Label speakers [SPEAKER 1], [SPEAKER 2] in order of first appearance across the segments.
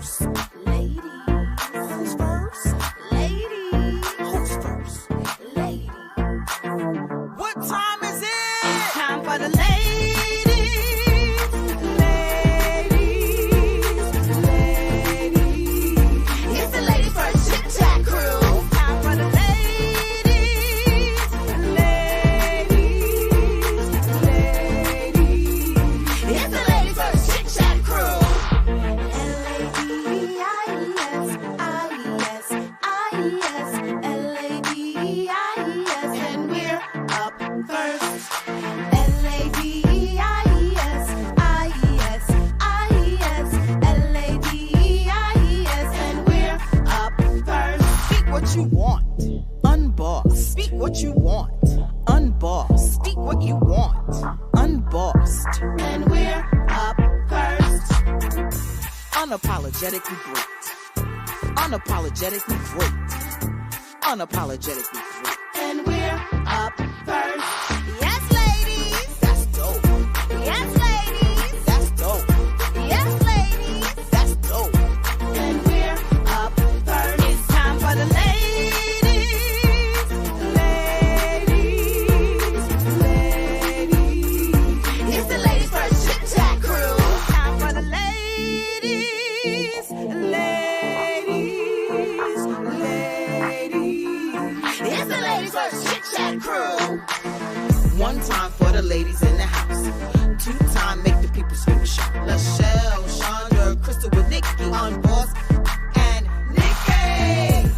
[SPEAKER 1] first? Ladies. Who's first? Ladies. Who's first? Ladies. What time is it? It's time for the ladies. Ladies. Ladies. It's the Ladies First Chit-Chat crew. It's time for the ladies. Ladies. Ladies. It's the Ladies First Chit-Chat crew. L-A-D-I-E-S, and we're up first. L-A-D-I-E-S, L-A-D-I-E-S, and we're up first. Speak what you want, unboss. Speak what you want, unboss. Speak what you want, unbossed. And we're up first. Unapologetically great. Unapologetically great. Unapologetically great. And we're up first. Yes, ladies. That's dope. Yes, ladies. That's dope. Yes, ladies. That's dope. And we're up first. It's time for the ladies. Ladies. Ladies. It's the Ladies First Chit-Chat crew. Time for the ladies. Ladies. Ladies. It's the Ladies First Chit-Chat crew. One time for the ladies in the house. Two time make the people scream and shout. Lachelle, Shonda, Crystal with Nikki on boss and Nikki.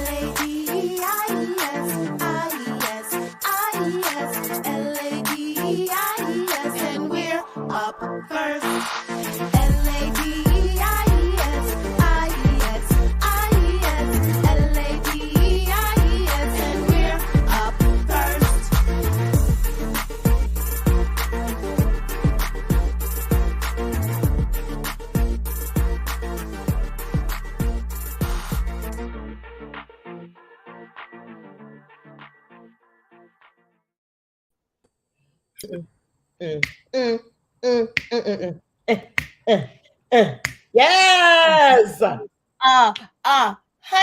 [SPEAKER 1] L-A-D-I-E-S, L-A-D-I-E-S, and we're up first. L-A-D-I-E-S, L-A-D-I-E-S, and we're up first.
[SPEAKER 2] Yes.
[SPEAKER 3] How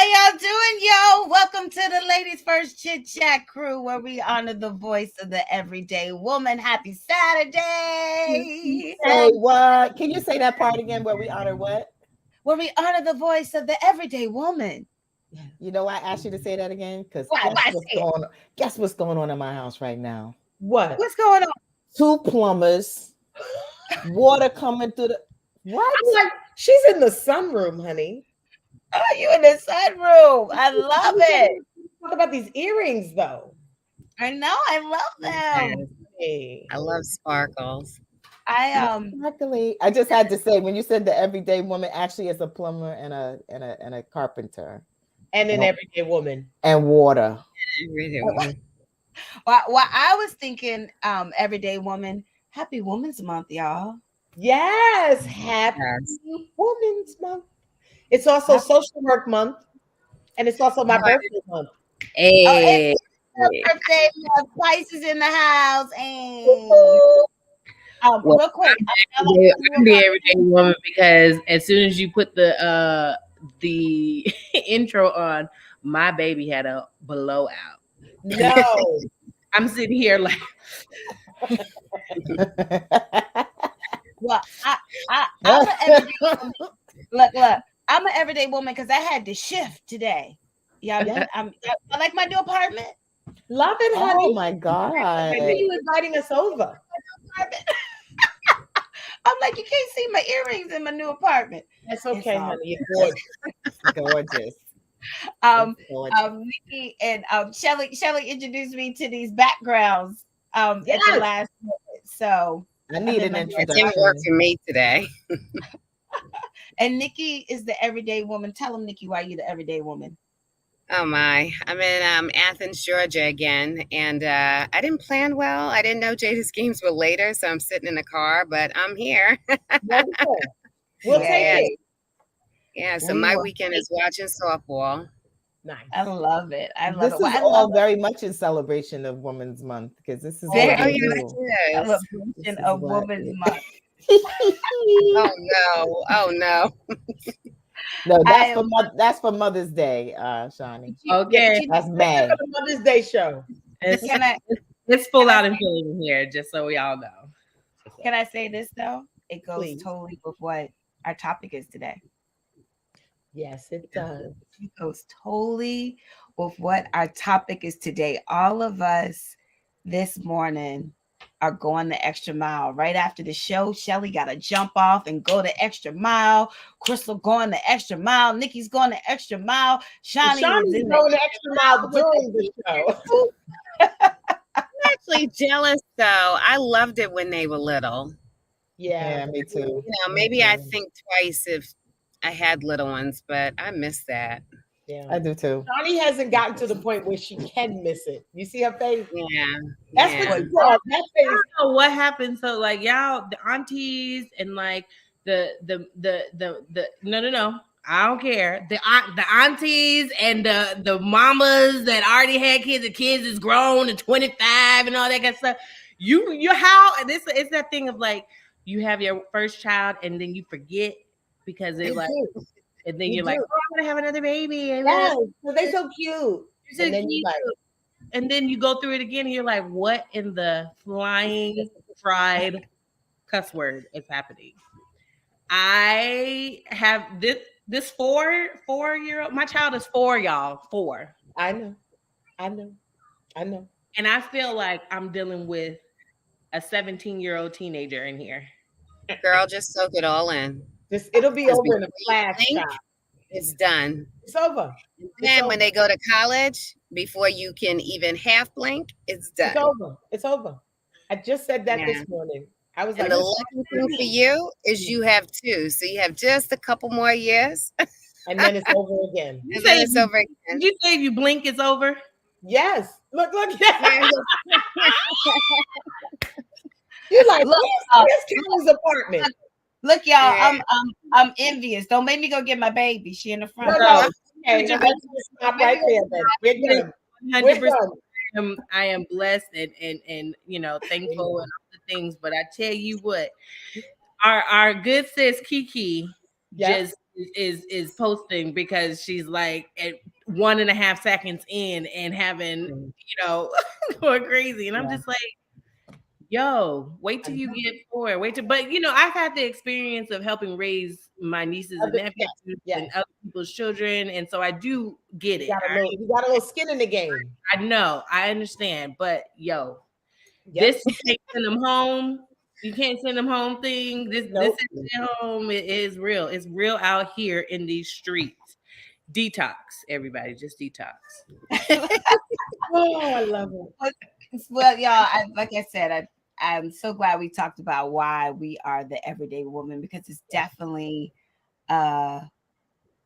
[SPEAKER 3] y'all doing, yo? Welcome to the Ladies First Chit-Chat crew, where we honor the voice of the everyday woman. Happy Saturday!
[SPEAKER 2] Say what? Can you say that part again where we honor what?
[SPEAKER 3] Where we honor the voice of the everyday woman.
[SPEAKER 2] You know why I asked you to say that again? Because
[SPEAKER 3] Why
[SPEAKER 2] guess what's going on in my house right now?
[SPEAKER 4] What?
[SPEAKER 3] What's going on?
[SPEAKER 2] 2 plumbers, water coming through the what?
[SPEAKER 4] I'm like, she's in the sunroom, honey.
[SPEAKER 3] Oh, you in the sunroom. I love it.
[SPEAKER 4] Talk about these earrings, though.
[SPEAKER 3] I know. I love them.
[SPEAKER 4] Hey.
[SPEAKER 5] I love sparkles.
[SPEAKER 2] Luckily, I just had to say when you said the everyday woman actually is a plumber and a carpenter
[SPEAKER 4] And an everyday woman.
[SPEAKER 2] and water.
[SPEAKER 3] Well, I was thinking, everyday woman. Happy Women's Month, y'all.
[SPEAKER 4] Yes. Happy Women's Month. It's also Social Work Month. And it's also my birthday month.
[SPEAKER 5] Hey.
[SPEAKER 3] Birthday, we have Spices in the house. And real quick,
[SPEAKER 5] I'm the everyday woman because as soon as you put the intro on, my baby had a blowout.
[SPEAKER 4] No.
[SPEAKER 5] I'm sitting here like
[SPEAKER 3] well, I'm an everyday woman. Look, I'm an everyday woman because I had to shift today. Y'all, I like my new apartment.
[SPEAKER 4] Love it, honey.
[SPEAKER 2] Oh my God.
[SPEAKER 4] When are you inviting us over?
[SPEAKER 3] I'm like, you can't see my earrings in my new apartment.
[SPEAKER 4] That's okay, honey. You're
[SPEAKER 2] Gorgeous.
[SPEAKER 3] Nikki and Shelly introduced me to these backgrounds at the last minute. So
[SPEAKER 2] I need an
[SPEAKER 5] it
[SPEAKER 2] introduction.
[SPEAKER 5] didn't work for me today.
[SPEAKER 3] And Nikki is the everyday woman. Tell them, Nikki, why you the everyday woman.
[SPEAKER 5] Oh my! I'm in Athens, Georgia again, and I didn't plan well. I didn't know Jada's games were later, so I'm sitting in the car, but I'm here.
[SPEAKER 4] We'll take it.
[SPEAKER 5] Yeah, so my weekend is watching softball.
[SPEAKER 4] Nice.
[SPEAKER 3] I love it. I love
[SPEAKER 2] This
[SPEAKER 3] it. Well,
[SPEAKER 2] is
[SPEAKER 3] I
[SPEAKER 2] all
[SPEAKER 3] love
[SPEAKER 2] very much in celebration of Women's Month because this is
[SPEAKER 3] Very
[SPEAKER 2] what
[SPEAKER 5] Oh
[SPEAKER 2] they
[SPEAKER 5] yeah,
[SPEAKER 2] do.
[SPEAKER 5] it is.
[SPEAKER 3] celebration
[SPEAKER 2] This is
[SPEAKER 3] of
[SPEAKER 2] what
[SPEAKER 3] Women's
[SPEAKER 2] it-
[SPEAKER 3] Month.
[SPEAKER 5] Oh no. Oh no.
[SPEAKER 2] No,
[SPEAKER 3] I
[SPEAKER 2] that's for Mother's Day, Shawnee.
[SPEAKER 4] Okay.
[SPEAKER 2] That's
[SPEAKER 4] For
[SPEAKER 2] May.
[SPEAKER 4] the Mother's Day show.
[SPEAKER 6] It's,
[SPEAKER 3] Can I
[SPEAKER 6] it's full
[SPEAKER 3] can I
[SPEAKER 6] out and feeling in here, just so we all know.
[SPEAKER 3] can I say this though? It goes
[SPEAKER 4] Please.
[SPEAKER 3] totally with what our topic is today.
[SPEAKER 4] Yes, it does.
[SPEAKER 3] It goes totally with what our topic is today. All of us this morning are going the extra mile. Right after the show, Shelly got to jump off and go the extra mile. Crystal going the extra mile. Nikki's going the extra mile. Shawnee
[SPEAKER 4] Shawnee's
[SPEAKER 3] is in
[SPEAKER 4] going the extra mile during the show.
[SPEAKER 5] I'm actually jealous though. I loved it when they were little.
[SPEAKER 2] Yeah, me too.
[SPEAKER 5] Maybe I think twice if I had little ones, but I miss that.
[SPEAKER 4] Yeah.
[SPEAKER 2] I do too.
[SPEAKER 4] Shawnee hasn't gotten to the point where she can miss it. You see her face?
[SPEAKER 5] Yeah.
[SPEAKER 4] That's
[SPEAKER 5] yeah.
[SPEAKER 4] what you are. That
[SPEAKER 6] I
[SPEAKER 4] face.
[SPEAKER 6] don't know what happened. So like y'all, the aunties and like the no. I don't care. The aunties and the mamas that already had kids, the kids is grown and 25 and all that kind of stuff. You how and it's that thing of like you have your first child and then you forget because it's like and then you're like, oh, I'm gonna have another baby. And
[SPEAKER 4] Yes, so they're so cute.
[SPEAKER 6] you're so
[SPEAKER 4] And then you
[SPEAKER 6] cute.
[SPEAKER 4] like,
[SPEAKER 6] And then you go through it again and you're like, what in the flying fried cuss word is happening? I have this 4-year-old. My child is 4, y'all. 4.
[SPEAKER 4] I know.
[SPEAKER 6] And I feel like I'm dealing with a 17-year-old teenager in here.
[SPEAKER 5] Girl, just soak it all in.
[SPEAKER 4] It'll be
[SPEAKER 5] Because
[SPEAKER 4] over in a
[SPEAKER 5] before you
[SPEAKER 4] flash
[SPEAKER 5] blink,
[SPEAKER 4] shot.
[SPEAKER 5] It's done.
[SPEAKER 4] It's over.
[SPEAKER 5] Then when they go to college, before you can even half blink, it's done.
[SPEAKER 4] It's over. It's over. I just said that
[SPEAKER 5] Yeah.
[SPEAKER 4] this morning. I was
[SPEAKER 5] And
[SPEAKER 4] like,
[SPEAKER 5] the lucky thing for you is you have 2. So you have just a couple more years.
[SPEAKER 4] and then it's over again.
[SPEAKER 5] And then it's over again.
[SPEAKER 6] Did you say if you blink, it's over?
[SPEAKER 4] Yes. Look. You're like, where's Kelly's apartment?
[SPEAKER 3] Look, y'all,
[SPEAKER 5] Yeah.
[SPEAKER 3] I'm envious. Don't make me go get my baby. She in the front.
[SPEAKER 4] No. Okay, let's just stop right there then. We're done. We're
[SPEAKER 6] 100%.
[SPEAKER 4] done.
[SPEAKER 6] I am blessed and thankful and all the things. But I tell you what, our good sis Kiki just is posting because she's like at 1.5 seconds in and having going crazy, and I'm just like, yo, wait till you get 4. But I've had the experience of helping raise my nieces and nephews and other people's children, and so I do get it.
[SPEAKER 4] You got a little skin in the game.
[SPEAKER 6] I know, I understand, but this you can't send them home. You can't send them home thing. This is at home. It is real. It's real out here in these streets. Detox, everybody, just detox.
[SPEAKER 4] Oh, I love it.
[SPEAKER 3] Well, y'all, like I said, I'm so glad we talked about why we are the everyday woman, because it's definitely an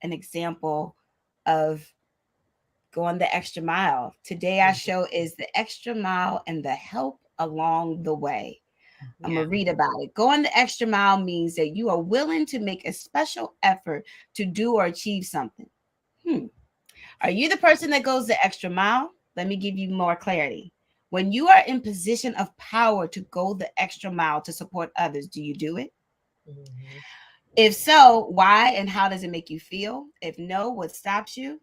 [SPEAKER 3] example of going the extra mile. Today, our show is the extra mile and the help along the way. I'm going to read about it. Going the extra mile means that you are willing to make a special effort to do or achieve something. Are you the person that goes the extra mile? Let me give you more clarity. When you are in position of power to go the extra mile to support others, do you do it? Mm-hmm. If so, why and how does it make you feel? If no, what stops you?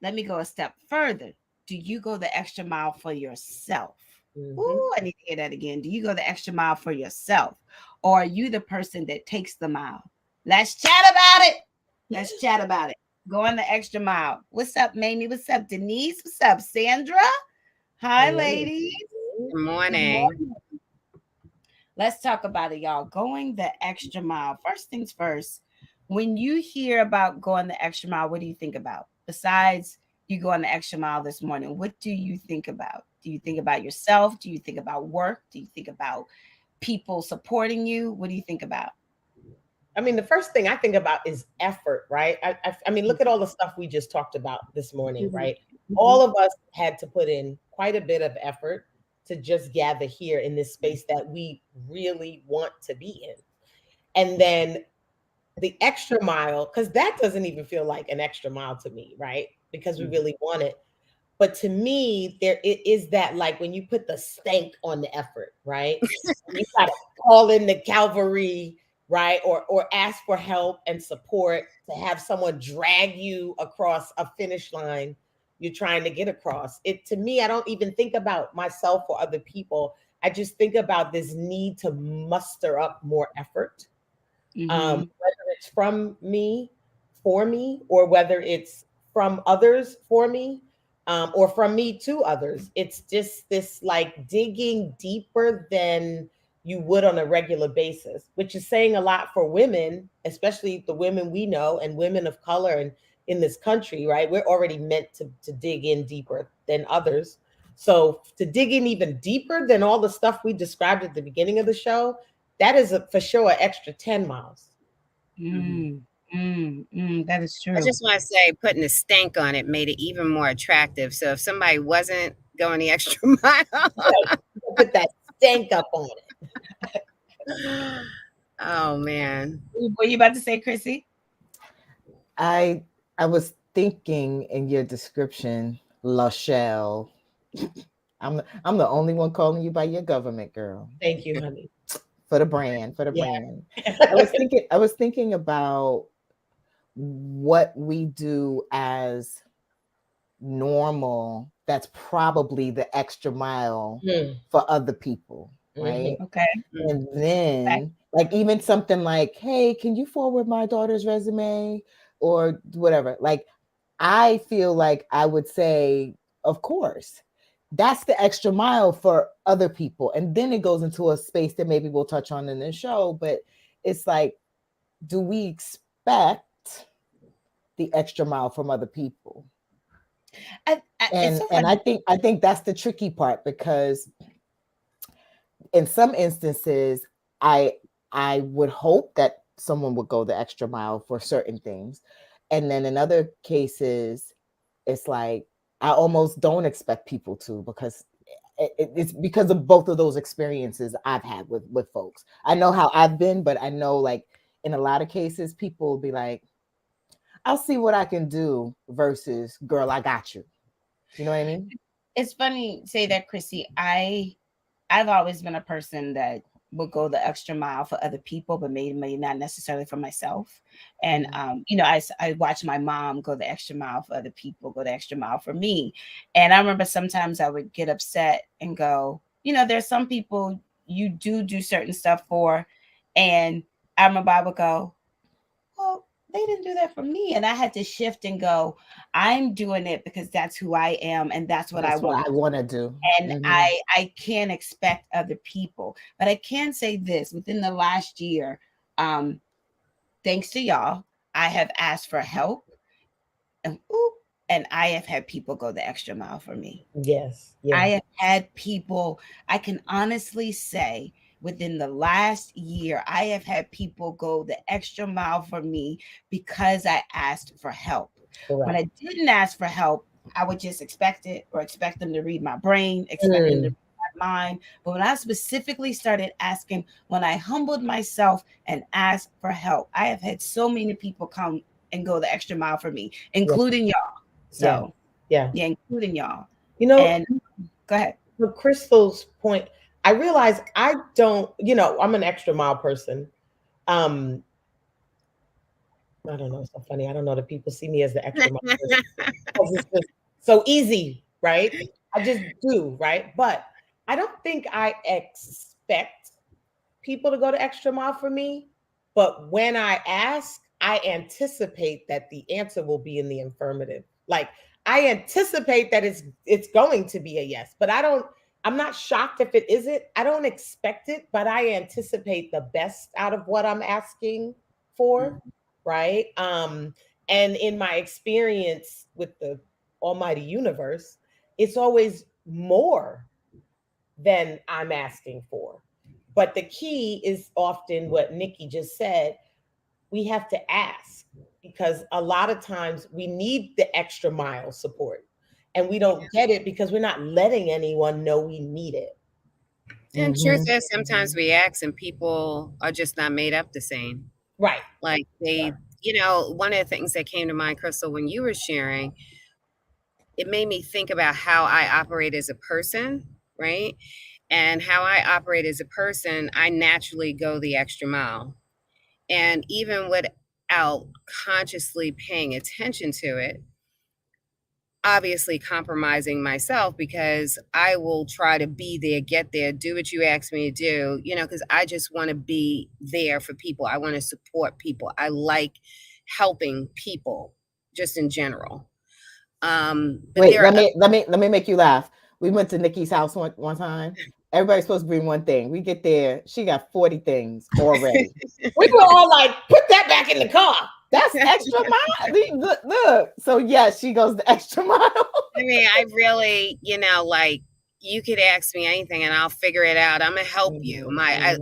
[SPEAKER 3] Let me go a step further. Do you go the extra mile for yourself? Mm-hmm. Ooh, I need to hear that again. Do you go the extra mile for yourself? Or are you the person that takes the mile? Let's chat about it. Let's chat about it. Going the extra mile. What's up, Mamie? What's up, Denise? What's up, Sandra? Hi, ladies.
[SPEAKER 5] Good morning.
[SPEAKER 3] Let's talk about it, y'all. Going the extra mile. First things first, when you hear about going the extra mile, what do you think about? Besides you going the extra mile this morning, what do you think about? Do you think about yourself? Do you think about work? Do you think about people supporting you? What do you think about?
[SPEAKER 4] I mean, the first thing I think about is effort, right? I mean, look at all the stuff we just talked about this morning, right? All of us had to put in quite a bit of effort to just gather here in this space that we really want to be in. And then the extra mile, because that doesn't even feel like an extra mile to me, right? because we really want it. But to me, there it is that, like, when you put the stank on the effort, right? You got to call in the cavalry, right? Or ask for help and support, to have someone drag you across a finish line you're trying to get across. It, to me, I don't even think about myself or other people. I just think about this need to muster up more effort, whether it's from me, for me, or whether it's from others for me, or from me to others. It's just this, like, digging deeper than you would on a regular basis, which is saying a lot for women, especially the women we know and women of color and in this country, right? We're already meant to dig in deeper than others. So to dig in even deeper than all the stuff we described at the beginning of the show, that is for sure an extra 10 miles.
[SPEAKER 3] That is
[SPEAKER 5] I
[SPEAKER 3] true.
[SPEAKER 5] just want to say, putting the stank on it made it even more attractive. So if somebody wasn't going the extra mile,
[SPEAKER 4] Put that stank up on it.
[SPEAKER 5] oh man.
[SPEAKER 3] What you about to say, Chrissy?
[SPEAKER 2] I was thinking in your description, Lachelle. I'm the only one calling you by your government, girl.
[SPEAKER 4] Thank you, honey.
[SPEAKER 2] For the brand,
[SPEAKER 4] Yeah.
[SPEAKER 2] brand. I was thinking about what we do as normal that's probably the extra mile for other people, right?
[SPEAKER 3] Okay.
[SPEAKER 2] And then like even something like, hey, can you forward my daughter's resume or whatever? Like, I feel like I would say, of course, that's the extra mile for other people. And then it goes into a space that maybe we'll touch on in the show, but it's like, do we expect the extra mile from other people? And I think that's the tricky part, because in some instances, I would hope that someone would go the extra mile for certain things. And then in other cases, it's like, I almost don't expect people to, because it's because of both of those experiences I've had with folks. I know how I've been, but I know, like, in a lot of cases, people will be like, I'll see what I can do versus, girl, I got you. You know what I mean?
[SPEAKER 3] It's funny you say that, Chrissy. I've always been a person that will go the extra mile for other people, but maybe not necessarily for myself. And I watch my mom go the extra mile for other people, go the extra mile for me. And I remember sometimes I would get upset and go, there's some people you do certain stuff for, and I remember I would go, well, they didn't do that for me. And I had to shift and go, I'm doing it because that's who I am and that's what I want
[SPEAKER 2] to do.
[SPEAKER 3] And I can't expect other people. But I can say this, within the last year, thanks to y'all, I have asked for help. And I have had people go the extra mile for me.
[SPEAKER 4] Yes. Yeah.
[SPEAKER 3] I have had people, I can honestly say, within the last year, I have had people go the extra mile for me because I asked for help. Correct. When I didn't ask for help, I would just expect it, or expect them to read my brain, expect them to read my mind. But when I specifically started asking, when I humbled myself and asked for help, I have had so many people come and go the extra mile for me, including y'all. So yeah, including y'all. And go ahead.
[SPEAKER 4] For Crystal's point, I realize I don't, I'm an extra mile person. I don't know. It's so funny. I don't know that people see me as the extra mile person, because it's just so easy, right? I just do, right? But I don't think I expect people to go the extra mile for me. But when I ask, I anticipate that the answer will be in the affirmative. Like, I anticipate that it's going to be a yes, but I'm not shocked if it isn't. I don't expect it, but I anticipate the best out of what I'm asking for, right? And in my experience with the almighty universe, it's always more than I'm asking for. But the key is often what Nikki just said. We have to ask, because a lot of times we need the extra mile support, and we don't get it because we're not letting anyone know we need it.
[SPEAKER 5] And truth is, sometimes we ask and people are just not made up the same.
[SPEAKER 4] Right.
[SPEAKER 5] Like they, one of the things that came to mind, Crystal, when you were sharing it made me think about how I operate as a person, right? And how I operate as a person, I naturally go the extra mile. And even without consciously paying attention to it, obviously compromising myself, because I will try to be there, get there, do what you ask me to do, because I just want to be there for people. I want to support people. I like helping people just in general. But
[SPEAKER 2] Wait, let me make you laugh. We went to Nikki's house one time. Everybody's supposed to bring one thing. We get there, she got 40 things already.
[SPEAKER 4] We were all like, put that back in the car.
[SPEAKER 2] That's extra mile. Look. So yes, she goes the extra mile.
[SPEAKER 5] I mean, I really, like, you could ask me anything and I'll figure it out. I'm gonna help you.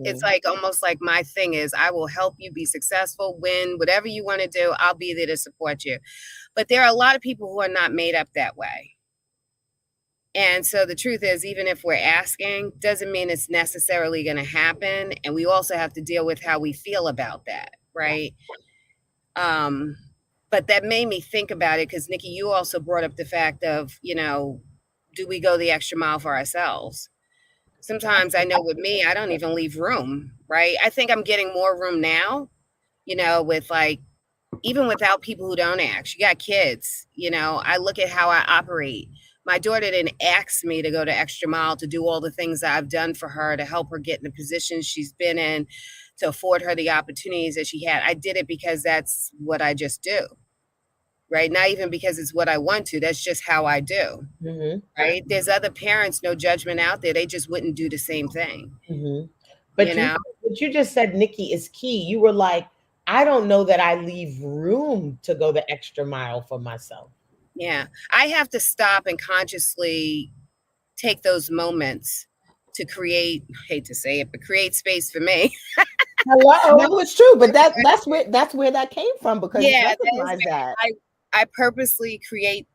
[SPEAKER 5] It's like almost like my thing is I will help you be successful, win, whatever you want to do. I'll be there to support you. But there are a lot of people who are not made up that way. And so the truth is, even if we're asking, doesn't mean it's necessarily going to happen. And we also have to deal with how we feel about that, right? But that made me think about it because, Nikki, you also brought up the fact of, do we go the extra mile for ourselves? Sometimes I know with me, I don't even leave room, right? I think I'm getting more room now, with like, even without people who don't ask. You got kids, I look at how I operate. My daughter didn't ask me to go the extra mile to do all the things that I've done for her to help her get in the positions she's been in, to afford her the opportunities that she had. I did it because that's what I just do, right? Not even because it's what I want to. That's just how I do, right? There's other parents, no judgment out there. They just wouldn't do the same thing.
[SPEAKER 4] But what you just said, Nikki, is key. You were like, I don't know that I leave room to go the extra mile for myself.
[SPEAKER 5] Yeah. I have to stop and consciously take those moments to create, I hate to say it, but create space for me.
[SPEAKER 2] Hello. No, it's true, but that's where that came from, because you recognize that.
[SPEAKER 5] I purposely create,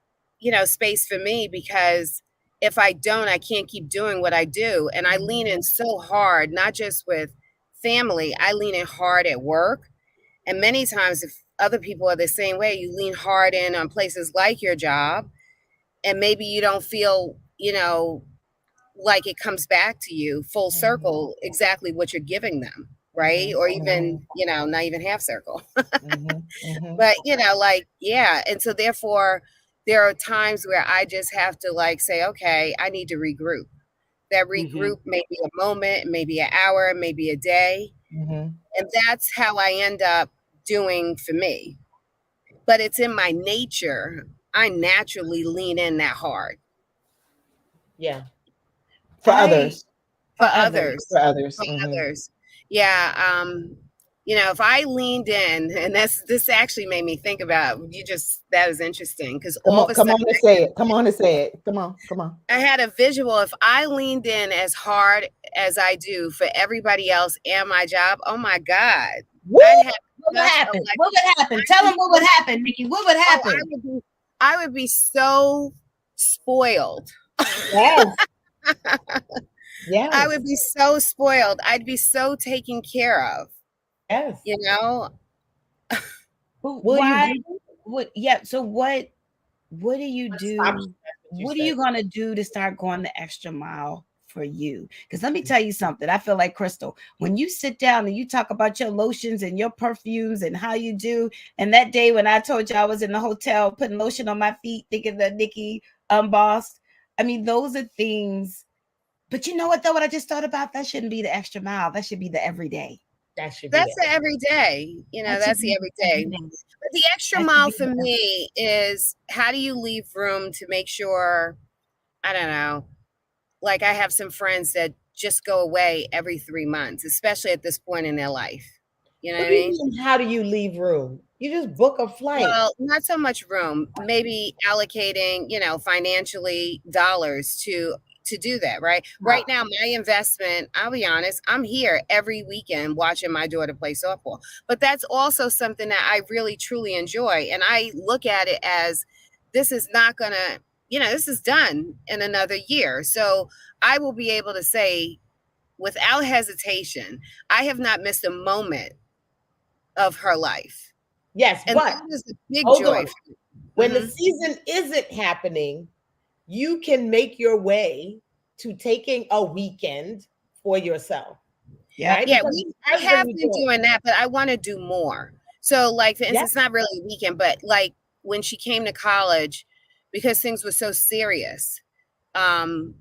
[SPEAKER 5] space for me, because if I don't, I can't keep doing what I do. And I lean in so hard, not just with family, I lean in hard at work. And many times, if other people are the same way, you lean hard in on places like your job, and maybe you don't feel, like it comes back to you full circle, exactly what you're giving them, right? Or even, not even half circle. But, and so therefore, there are times where I just have to like say, okay, I need to regroup. That regroup may be a moment, maybe an hour, maybe a day. And that's how I end up doing for me. But it's in my nature. I naturally lean in that hard.
[SPEAKER 4] Yeah.
[SPEAKER 2] For others.
[SPEAKER 5] Yeah. If I leaned in, and this actually made me think about, that was interesting, because
[SPEAKER 2] come on and say it. Come on.
[SPEAKER 5] I had a visual. If I leaned in as hard as I do for everybody else and my job, oh my God.
[SPEAKER 3] What would happen? What would happen? Tell them what would happen, Nikki. What would happen?
[SPEAKER 5] I would be so spoiled.
[SPEAKER 4] Yes. Yes.
[SPEAKER 5] I would be so spoiled. I'd be so taken care of.
[SPEAKER 4] Yes.
[SPEAKER 3] Why? So what do you do? What are you gonna do to start going the extra mile for you? Because let me tell you something. I feel like Crystal, when you sit down and you talk about your lotions and your perfumes and how you do, and that day when I told you I was in the hotel putting lotion on my feet, thinking that Nikki unbossed. I mean, those are things. But you know what, though? What I just thought about, that shouldn't be the extra mile. That should be the everyday.
[SPEAKER 5] That's the everyday. That's the everyday. But the extra mile for me is, how do you leave room to make sure, I don't know, like I have some friends that just go away every 3 months, especially at this point in their life. You know what I mean?
[SPEAKER 4] How do you leave room? You just book a flight.
[SPEAKER 5] Well, not so much room, maybe allocating, financially dollars to do that, right? Wow. Right now, my investment, I'll be honest, I'm here every weekend watching my daughter play softball. But that's also something that I really, truly enjoy. And I look at it as, this is not going to, this is done in another year. So I will be able to say without hesitation, I have not missed a moment of her life.
[SPEAKER 4] Yes,
[SPEAKER 5] and
[SPEAKER 4] but
[SPEAKER 5] that is a big
[SPEAKER 4] hold
[SPEAKER 5] joy.
[SPEAKER 4] On. When the season isn't happening, you can make your way to taking a weekend for yourself.
[SPEAKER 3] Yeah.
[SPEAKER 4] Right?
[SPEAKER 5] Yeah,
[SPEAKER 4] Because
[SPEAKER 5] we
[SPEAKER 4] husband,
[SPEAKER 5] have
[SPEAKER 4] you
[SPEAKER 5] been
[SPEAKER 4] do it.
[SPEAKER 5] doing that, but I want to do more. So, like, for
[SPEAKER 4] Yeah.
[SPEAKER 5] instance, it's not really a weekend, but like when she came to college, because things were so serious,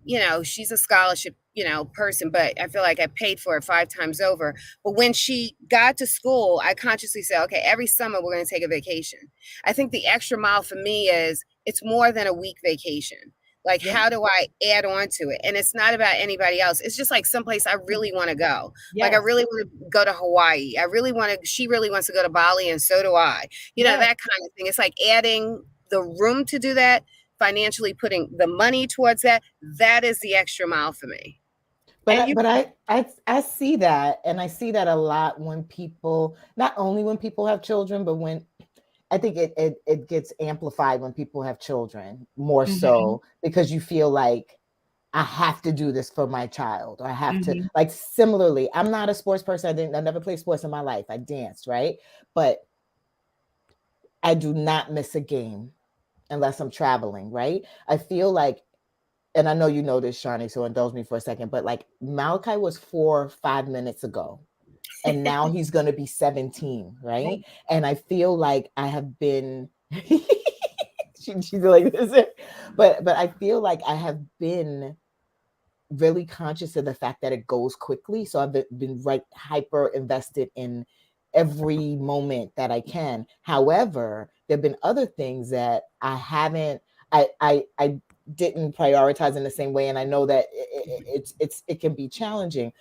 [SPEAKER 5] you know, she's a scholarship, you know, person, but I feel like I paid for it 5 times over. But when she got to school, I consciously said, okay, every summer we're going to take a vacation. I think the extra mile for me is it's more than a week vacation. Like,
[SPEAKER 4] Yeah.
[SPEAKER 5] how do I add on to it? And it's not about anybody else. It's just like someplace I really want to go. Like, I
[SPEAKER 4] Yes.
[SPEAKER 5] really want to go to Hawaii. She really wants to go to Bali, and so do I. You know,
[SPEAKER 4] Yes.
[SPEAKER 5] that kind of thing. It's like adding the room to do that, financially putting the money towards that. That is the extra mile for me.
[SPEAKER 2] But I see that, and I see that a lot when people, not only when people have children, but when I think it gets amplified when people have children more so, because you feel like I have to do this for my child, or I have to, like, similarly, I'm not a sports person. I never played sports in my life. I danced, right? But I do not miss a game unless I'm traveling, right? I feel like, and I know you know this, Shani, so indulge me for a second, but like Malachi was 4 or 5 minutes ago, and now he's going to be 17, right? And I feel like I have been, she's like this, but I feel like I have been really conscious of the fact that it goes quickly. So I've been right hyper invested in every moment that I can. However, there have been other things that I haven't, I didn't prioritize in the same way, and I know that it can be challenging.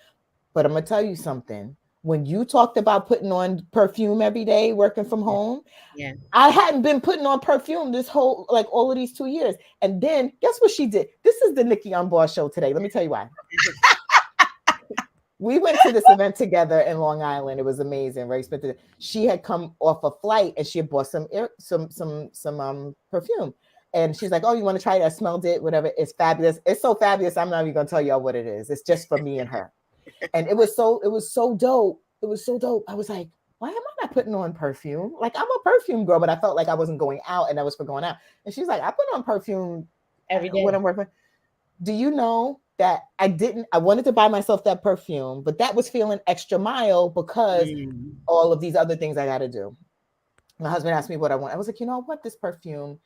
[SPEAKER 2] But I'm gonna tell you something. When you talked about putting on perfume every day, working from home,
[SPEAKER 5] Yeah.
[SPEAKER 2] I hadn't been putting on perfume this whole, like, all of these 2 years. And then guess what she did? This is the Nikki on Boss show today. Let me tell you why. We went to this event together in Long Island. It was amazing, very expensive. She had come off a flight and she had bought some perfume. And she's like, "Oh, you want to try it? I smelled it, whatever. It's fabulous. It's so fabulous. I'm not even gonna tell y'all what it is. It's just for me and her." And it was so dope. It was so dope. I was like, why am I not putting on perfume? Like, I'm a perfume girl, but I felt like I wasn't going out, and that was for going out. And she's like, I put on perfume
[SPEAKER 4] Every day
[SPEAKER 2] when I'm working. Do you know that I wanted to buy myself that perfume, but that was feeling extra mile because all of these other things I got to do. My husband asked me what I want. I was like, I want this perfume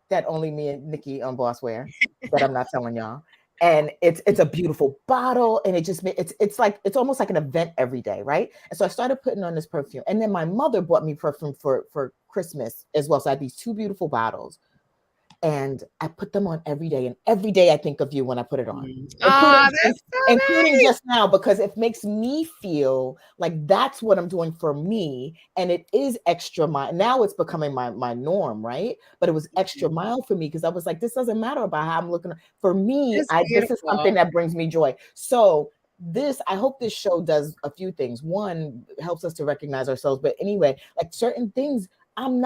[SPEAKER 2] that only me and Nikki on Boss wear, that I'm not telling y'all. And it's a beautiful bottle, and it's almost like an event every day, right? And so I started putting on this perfume, and then my mother bought me perfume for Christmas as well. So I had these 2 beautiful bottles, and I put them on every day. And every day I think of you when I put it on, including just now, because it makes me feel like that's what I'm doing for me. And it is extra mile. Now it's becoming my norm, right? But it was extra mile for me because I was like, this doesn't matter about how I'm looking. For me, this is something that brings me joy. So I hope this show does a few things. One, helps us to recognize ourselves. But anyway, like certain things, I'm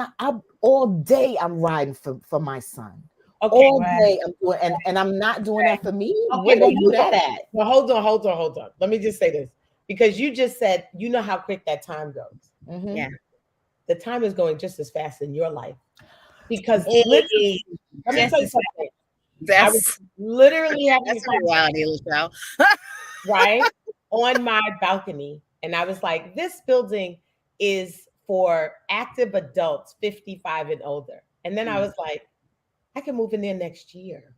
[SPEAKER 2] all day I'm riding for my son. Okay, all day I'm doing, and I'm not doing that for me. Okay, where do you do that at?
[SPEAKER 4] Well, hold on. Let me just say this, because you just said, you know how quick that time goes.
[SPEAKER 5] Yeah.
[SPEAKER 4] The time is going just as fast in your life. Because literally, let me tell you something. I was literally having
[SPEAKER 5] that's a reality, Michelle.
[SPEAKER 4] Right? On my balcony. And I was like, this building is for active adults 55 and older. And then I was like, I can move in there next year.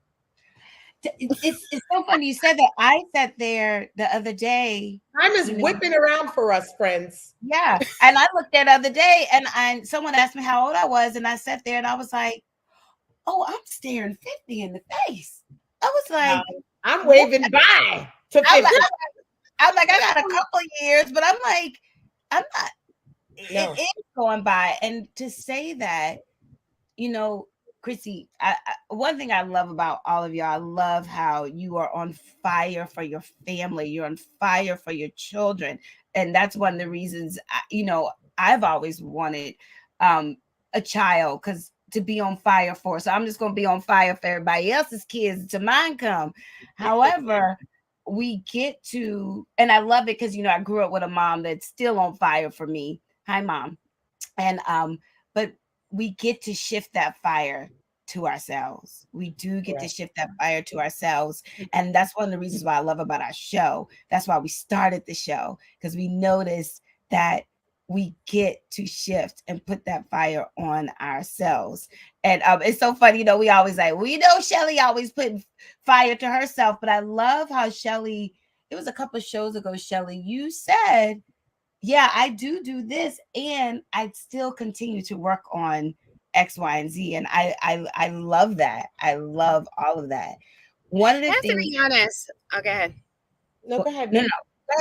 [SPEAKER 3] It's so funny you said that. I sat there the other day.
[SPEAKER 4] Time is whipping around for us, friends.
[SPEAKER 3] Yeah. And I looked there the other day, and someone asked me how old I was, and I sat there and I was like, oh, I'm staring 50 in the face. I was like,
[SPEAKER 4] I'm waving bye to 50.
[SPEAKER 3] I'm like, I got a couple years, but I'm like, I'm not. No. It is going by. And to say that, Chrissy, one thing I love about all of you, I love how you are on fire for your family. You're on fire for your children. And that's one of the reasons, I've always wanted a child, because to be on fire for. So I'm just going to be on fire for everybody else's kids until mine come. However, we get to, and I love it because, I grew up with a mom that's still on fire for me. Hi, Mom. And, but we get to shift that fire to ourselves. We do get to
[SPEAKER 4] Correct.
[SPEAKER 3] shift that fire to ourselves. And that's one of the reasons why I love about our show. That's why we started the show, because we noticed that we get to shift and put that fire on ourselves. And it's so funny, we always like, well, Shelly always putting fire to herself. But I love how Shelly, it was a couple of shows ago, Shelly, you said, yeah, I do this, and I still continue to work on X, Y, and Z. And I love that. I love all of that. One of the
[SPEAKER 5] I have to
[SPEAKER 3] things.
[SPEAKER 5] be honest. Oh, go ahead.
[SPEAKER 4] No, go ahead,
[SPEAKER 3] No,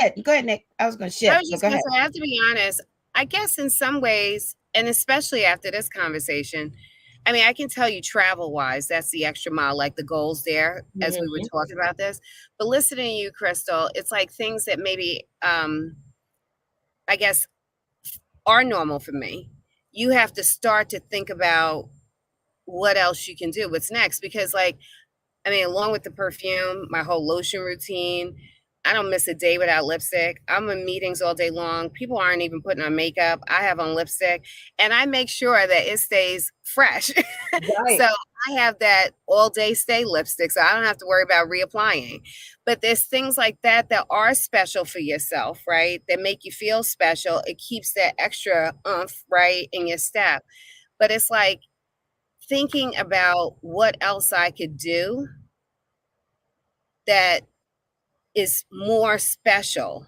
[SPEAKER 4] Nick.
[SPEAKER 3] go ahead, Nick. I was going to
[SPEAKER 5] I
[SPEAKER 3] shift,
[SPEAKER 5] was
[SPEAKER 3] but
[SPEAKER 5] just
[SPEAKER 3] go
[SPEAKER 5] going to
[SPEAKER 3] ahead.
[SPEAKER 5] say, I have to be honest. I guess in some ways, and especially after this conversation, I mean, I can tell you travel wise, that's the extra mile, like the goals there as we were talking about this. But listening to you, Crystal, it's like things that maybe, I guess, are normal for me. You have to start to think about what else you can do, what's next. Because, like, I mean, along with the perfume, my whole lotion routine, I don't miss a day without lipstick. I'm in meetings all day long. People aren't even putting on makeup. I have on lipstick, and I make sure that it stays fresh.
[SPEAKER 4] Right.
[SPEAKER 5] So I have that all day stay lipstick, so I don't have to worry about reapplying. But there's things like that that are special for yourself, right? That make you feel special. It keeps that extra oomph, right, in your step. But it's like thinking about what else I could do that is more special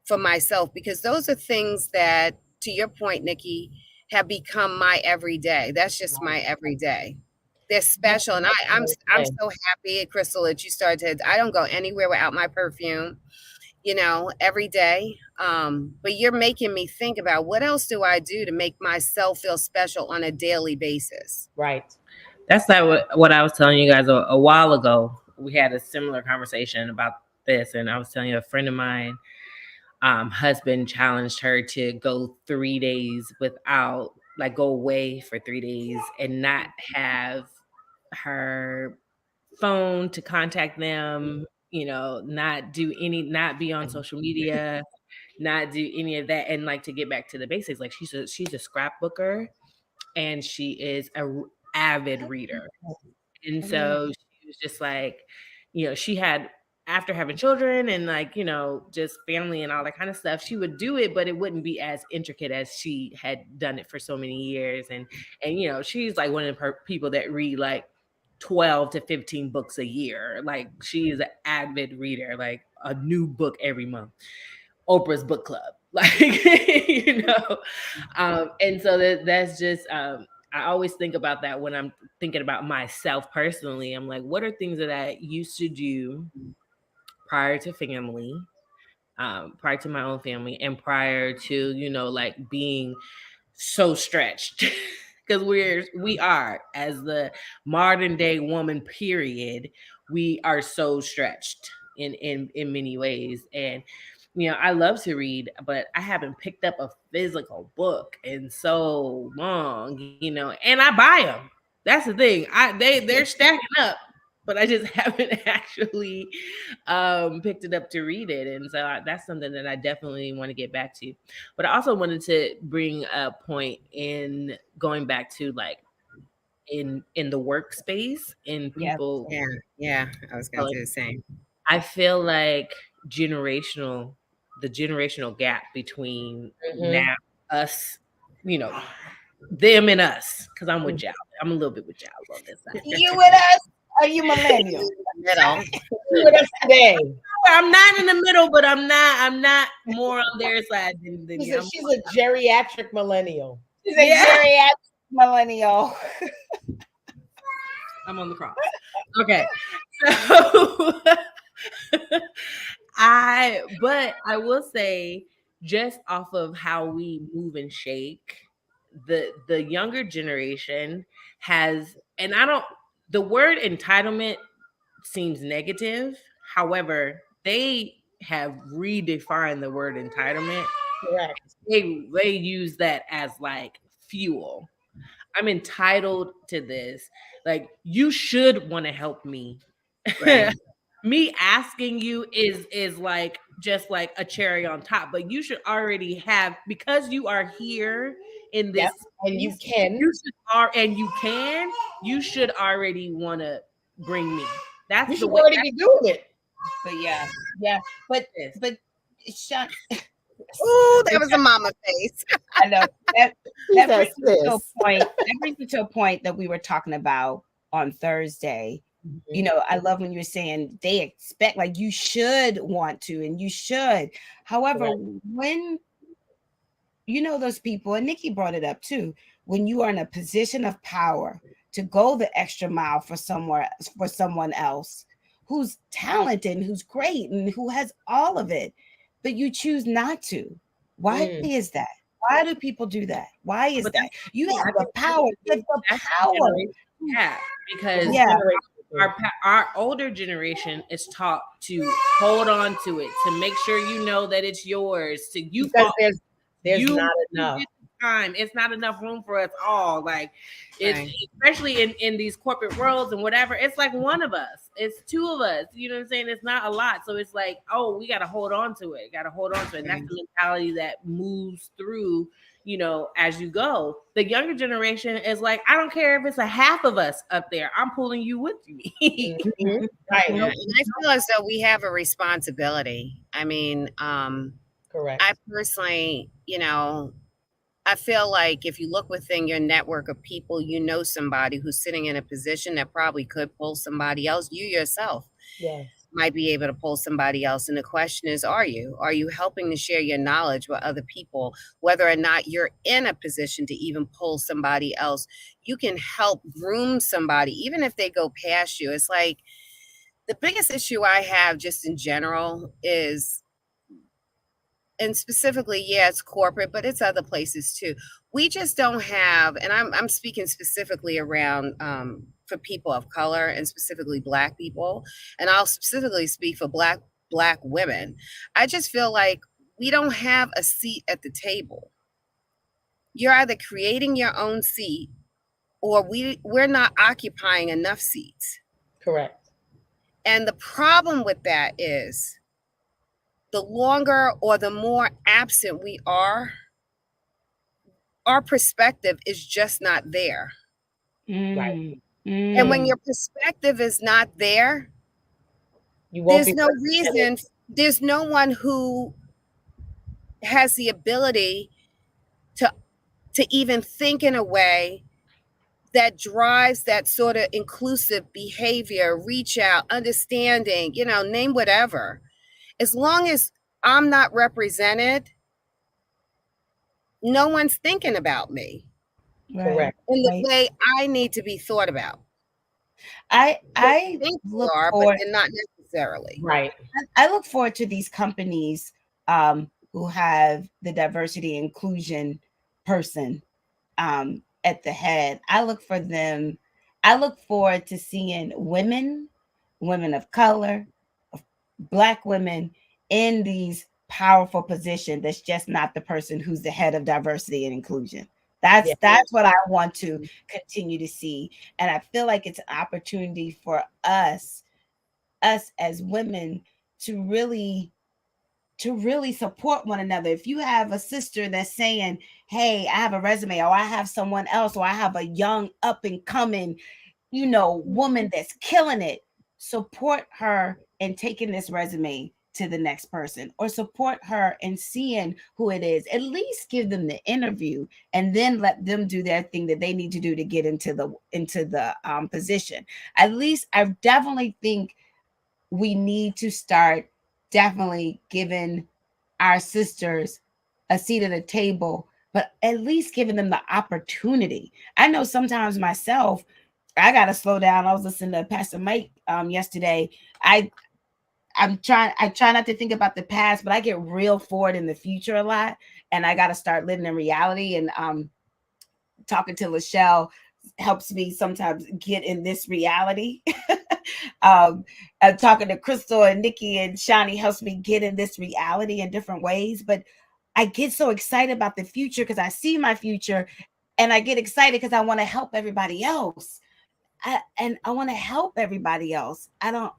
[SPEAKER 5] for myself, because those are things that, to your point, Nikki, have become my everyday. That's just my everyday. They're special, and I'm so happy, Crystal, that you started to. I don't go anywhere without my perfume, every day. But you're making me think about what else do I do to make myself feel special on a daily basis.
[SPEAKER 4] Right.
[SPEAKER 6] That's like what I was telling you guys a while ago. We had a similar conversation about this, and I was telling you a friend of mine, husband challenged her to go 3 days without, like, go away for 3 days and not have her phone to contact them, not be on social media, not do any of that, and like to get back to the basics. Like she's a scrapbooker, and she is a avid reader. And so she was just like, she had, after having children and like, just family and all that kind of stuff, she would do it, but it wouldn't be as intricate as she had done it for so many years. And she's like one of the people that read like 12 to 15 books a year. Like she is an avid reader, like a new book every month. Oprah's book club, like, and so that's just, I always think about that when I'm thinking about myself personally. I'm like, what are things that I used to do prior to family, prior to my own family, and prior to, like being so stretched, because we are, as the modern day woman, period, we are so stretched in many ways. And I love to read, but I haven't picked up a physical book in so long, and I buy them. That's the thing. They're stacking up, but I just haven't actually picked it up to read it. And so that's something that I definitely want to get back to. But I also wanted to bring a point in going back to, like, in the workspace, in people.
[SPEAKER 5] Yeah, I was going to do the same.
[SPEAKER 6] I feel like the generational gap between now us, them and us, because I'm with y'all. I'm a little bit with y'all on this side.
[SPEAKER 3] You with us? Are you millennial?
[SPEAKER 5] Middle.
[SPEAKER 4] With us today.
[SPEAKER 6] I'm not in the middle, but I'm not more on their side than
[SPEAKER 4] She's
[SPEAKER 6] you.
[SPEAKER 4] she's a geriatric millennial.
[SPEAKER 3] She's a geriatric millennial.
[SPEAKER 6] I'm on the cross. Okay. So but I will say, just off of how we move and shake, the younger generation has, and the word entitlement seems negative. However, they have redefined the word entitlement.
[SPEAKER 4] Correct.
[SPEAKER 6] They use that as like fuel. I'm entitled to this. Like, you should want to help me.
[SPEAKER 5] Right.
[SPEAKER 6] Me asking you is like just like a cherry on top, but you should already have, because you are here in this
[SPEAKER 4] and you
[SPEAKER 6] space,
[SPEAKER 4] can.
[SPEAKER 6] you should already want to bring me. That's
[SPEAKER 4] You
[SPEAKER 6] the
[SPEAKER 4] should
[SPEAKER 6] way.
[SPEAKER 4] already be doing it.
[SPEAKER 3] But yeah. But Sean,
[SPEAKER 5] Ooh, that was a mama face.
[SPEAKER 3] I know that
[SPEAKER 2] She
[SPEAKER 3] brings
[SPEAKER 2] says
[SPEAKER 3] me to a
[SPEAKER 2] this.
[SPEAKER 3] point. That brings me to a point that we were talking about on Thursday. You know, I love when you're saying they expect, like, you should want to, and you should. However, when you know those people, and Nikki brought it up too, when you are in a position of power to go the extra mile for someone else who's talented and who's great and who has all of it, but you choose not to. Why is that? Why do people do that? Why is
[SPEAKER 6] But
[SPEAKER 3] that? You have
[SPEAKER 6] I
[SPEAKER 3] the
[SPEAKER 6] think
[SPEAKER 3] power. You have the
[SPEAKER 6] that's the
[SPEAKER 3] power.
[SPEAKER 6] generation gap, because
[SPEAKER 3] Yeah.
[SPEAKER 6] our older generation is taught to hold on to it, to make sure you know that it's yours. To you,
[SPEAKER 4] Because there's
[SPEAKER 6] you
[SPEAKER 4] not enough
[SPEAKER 6] get the time. It's not enough room for us all. Like, it's
[SPEAKER 5] Right.
[SPEAKER 6] especially in these corporate worlds and whatever. It's like one of us. It's two of us. You know what I'm saying? It's not a lot. So it's like, oh, we got to hold on to it. Got to hold on to it. And that's the mentality that moves through, you know, as you go. The younger generation is like, I don't care if it's a half of us up there. I'm pulling you with me.
[SPEAKER 4] Right.
[SPEAKER 5] Yeah, and I feel as though we have a responsibility. I mean,
[SPEAKER 4] Correct.
[SPEAKER 5] I personally, you know, I feel like if you look within your network of people, you know somebody who's sitting in a position that probably could pull somebody else. You yourself
[SPEAKER 4] Yes.
[SPEAKER 5] might be able to pull somebody else. And the question is, are you? Are you helping to share your knowledge with other people, whether or not you're in a position to even pull somebody else? You can help groom somebody, even if they go past you. It's like the biggest issue I have just in general is, and specifically, yeah, it's corporate, but it's other places too. We just don't have, and I'm speaking specifically around for people of color and specifically Black people, and I'll specifically speak for Black women. I just feel like we don't have a seat at the table. You're either creating your own seat, or we're not occupying enough seats.
[SPEAKER 4] Correct.
[SPEAKER 5] And the problem with that is the longer or the more absent we are, our perspective is just not there.
[SPEAKER 4] Right.
[SPEAKER 5] And when your perspective is not there,
[SPEAKER 4] You won't
[SPEAKER 5] there's
[SPEAKER 4] be
[SPEAKER 5] no
[SPEAKER 4] represented.
[SPEAKER 5] reason, there's no one who has the ability to even think in a way that drives that sort of inclusive behavior, reach out, understanding, you know, name whatever. As long as I'm not represented, no one's thinking about me
[SPEAKER 4] Correct.
[SPEAKER 5] in the way I need to be thought about.
[SPEAKER 3] I
[SPEAKER 5] They think they
[SPEAKER 3] look
[SPEAKER 5] are, but
[SPEAKER 3] forward.
[SPEAKER 5] they're not necessarily.
[SPEAKER 4] Right.
[SPEAKER 3] I look forward to these companies who have the diversity inclusion person at the head. I look for them. I look forward to seeing women of color, Black women in these powerful positions. That's just not the person who's the head of diversity and inclusion. That's what I want to continue to see. And I feel like it's an opportunity for us as women to really support one another. If you have a sister that's saying, hey, I have a resume, or I have someone else, or I have a young up and coming, you know, woman that's killing it, support her in taking this resume to the next person, or support her in seeing who it is. At least give them the interview and then let them do their thing that they need to do to get into the position. At least I definitely think we need to start definitely giving our sisters a seat at the table, but at least giving them the opportunity. I know sometimes myself, I gotta slow down. I was listening to Pastor Mike yesterday. I try not to think about the past, but I get real forward in the future a lot, and I gotta start living in reality. And talking to Lachelle helps me sometimes get in this reality. Talking to Crystal and Nikki and Shani helps me get in this reality in different ways. But I get so excited about the future because I see my future, and I get excited because I want to help everybody else. I want to help everybody else.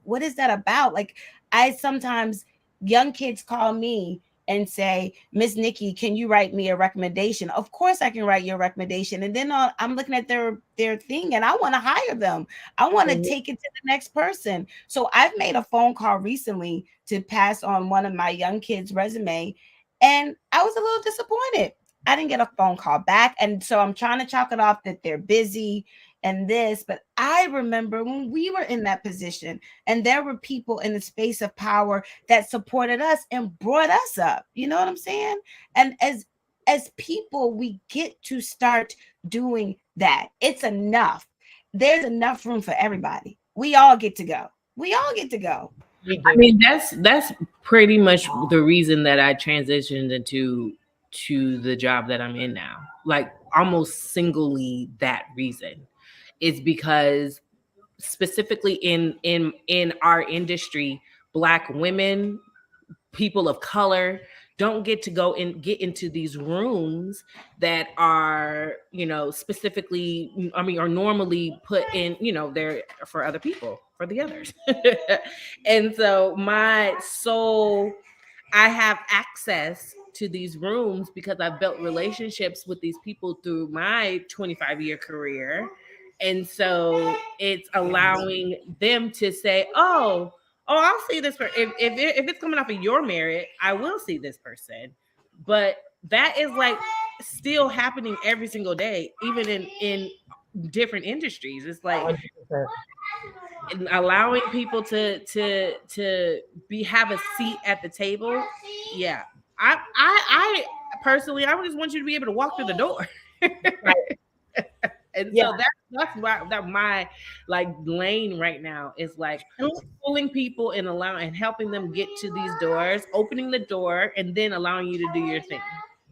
[SPEAKER 3] What is that about? Like, I sometimes, young kids call me and say, Miss Nikki, can you write me a recommendation? Of course I can write your recommendation. And then I'm looking at their thing and I want to hire them. I want to take it to the next person. So I've made a phone call recently to pass on one of my young kids' resume, and I was a little disappointed. I didn't get a phone call back. And so I'm trying to chalk it off that they're busy and this. But I remember when we were in that position and there were people in the space of power that supported us and brought us up. You know what I'm saying? And as people, we get to start doing that. It's enough. There's enough room for everybody. We all get to go. We all get to go.
[SPEAKER 6] I mean, that's pretty much the reason that I transitioned into the job that I'm in now. Like almost singly that reason. Is because specifically in our industry, Black women, people of color don't get to go and get into these rooms that are, specifically, I mean, are normally put in, they're for other people, for the others. And so I have access to these rooms because I've built relationships with these people through my 25-year career. And so it's allowing them to say, I'll see this person. If it's coming off of your merit, I will see this person. But that is like still happening every single day, even in different industries. It's like
[SPEAKER 4] 100%.
[SPEAKER 6] allowing people to have a seat at the table. Yeah. I personally, I just want you to be able to walk through the door.
[SPEAKER 4] Right.
[SPEAKER 6] And so that's my like lane right now is like pulling people and allowing and helping them get to these doors, opening the door, and then allowing you to do your thing.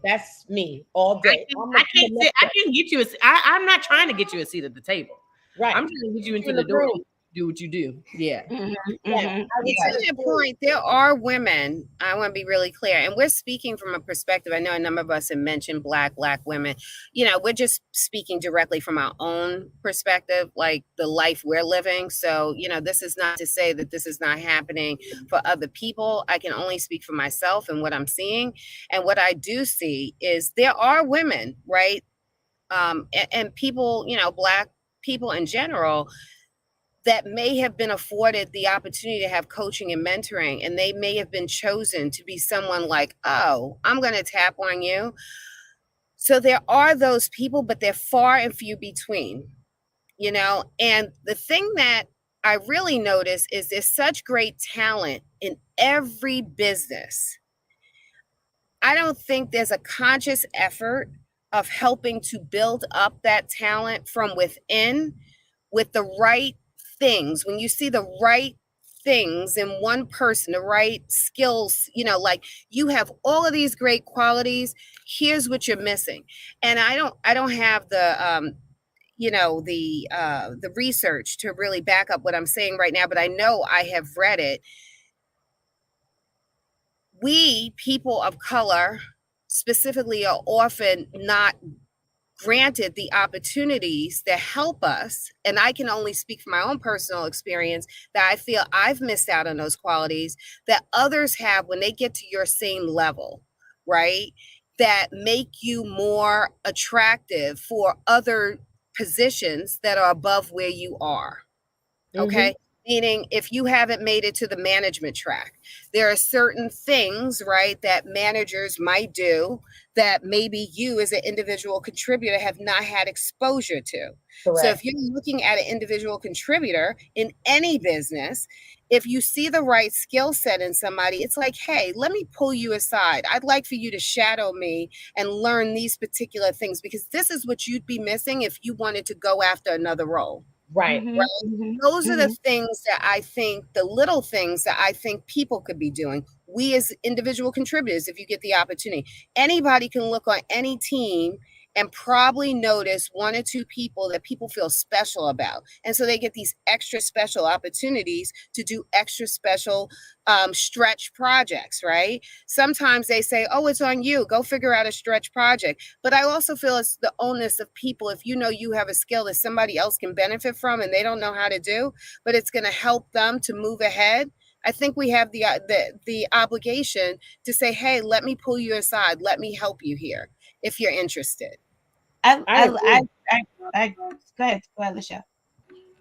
[SPEAKER 4] That's me all day.
[SPEAKER 6] I can get you I'm not trying to get you a seat at the table.
[SPEAKER 4] Right.
[SPEAKER 6] I'm trying to get you into the door. Do what you do. Yeah.
[SPEAKER 5] To that point, there are women, I want to be really clear, and we're speaking from a perspective. I know a number of us have mentioned black women. We're just speaking directly from our own perspective, like the life we're living. So, this is not to say that this is not happening for other people. I can only speak for myself and what I'm seeing. And what I do see is there are women, right? And people, black people in general, that may have been afforded the opportunity to have coaching and mentoring, and they may have been chosen to be someone like, oh, I'm going to tap on you. So there are those people, but they're far and few between, and the thing that I really notice is there's such great talent in every business. I don't think there's a conscious effort of helping to build up that talent from within with the right things. When you see the right things in one person, the right skills, like you have all of these great qualities, here's what you're missing. And I don't have the the research to really back up what I'm saying right now, but I know I have read it. We people of color specifically are often not granted the opportunities that help us. And I can only speak from my own personal experience that I feel I've missed out on those qualities that others have when they get to your same level, right? That make you more attractive for other positions that are above where you are. Okay. Meaning if you haven't made it to the management track, there are certain things, right, that managers might do that maybe you as an individual contributor have not had exposure to. Correct. So if you're looking at an individual contributor in any business, if you see the right skill set in somebody, it's like, hey, let me pull you aside. I'd like for you to shadow me and learn these particular things, because this is what you'd be missing if you wanted to go after another role.
[SPEAKER 4] Right.
[SPEAKER 5] Those are the things that I think, the little things that I think people could be doing. We as individual contributors, if you get the opportunity, anybody can look on any team and probably notice one or two people that people feel special about. And so they get these extra special opportunities to do extra special stretch projects, right? Sometimes they say, oh, it's on you. Go figure out a stretch project. But I also feel it's the onus of people. If you know you have a skill that somebody else can benefit from and they don't know how to do, but it's going to help them to move ahead, I think we have the obligation to say, hey, let me pull you aside, let me help you here if you're interested.
[SPEAKER 3] I
[SPEAKER 4] I
[SPEAKER 3] I
[SPEAKER 4] agree.
[SPEAKER 3] I I go ahead, Lisha.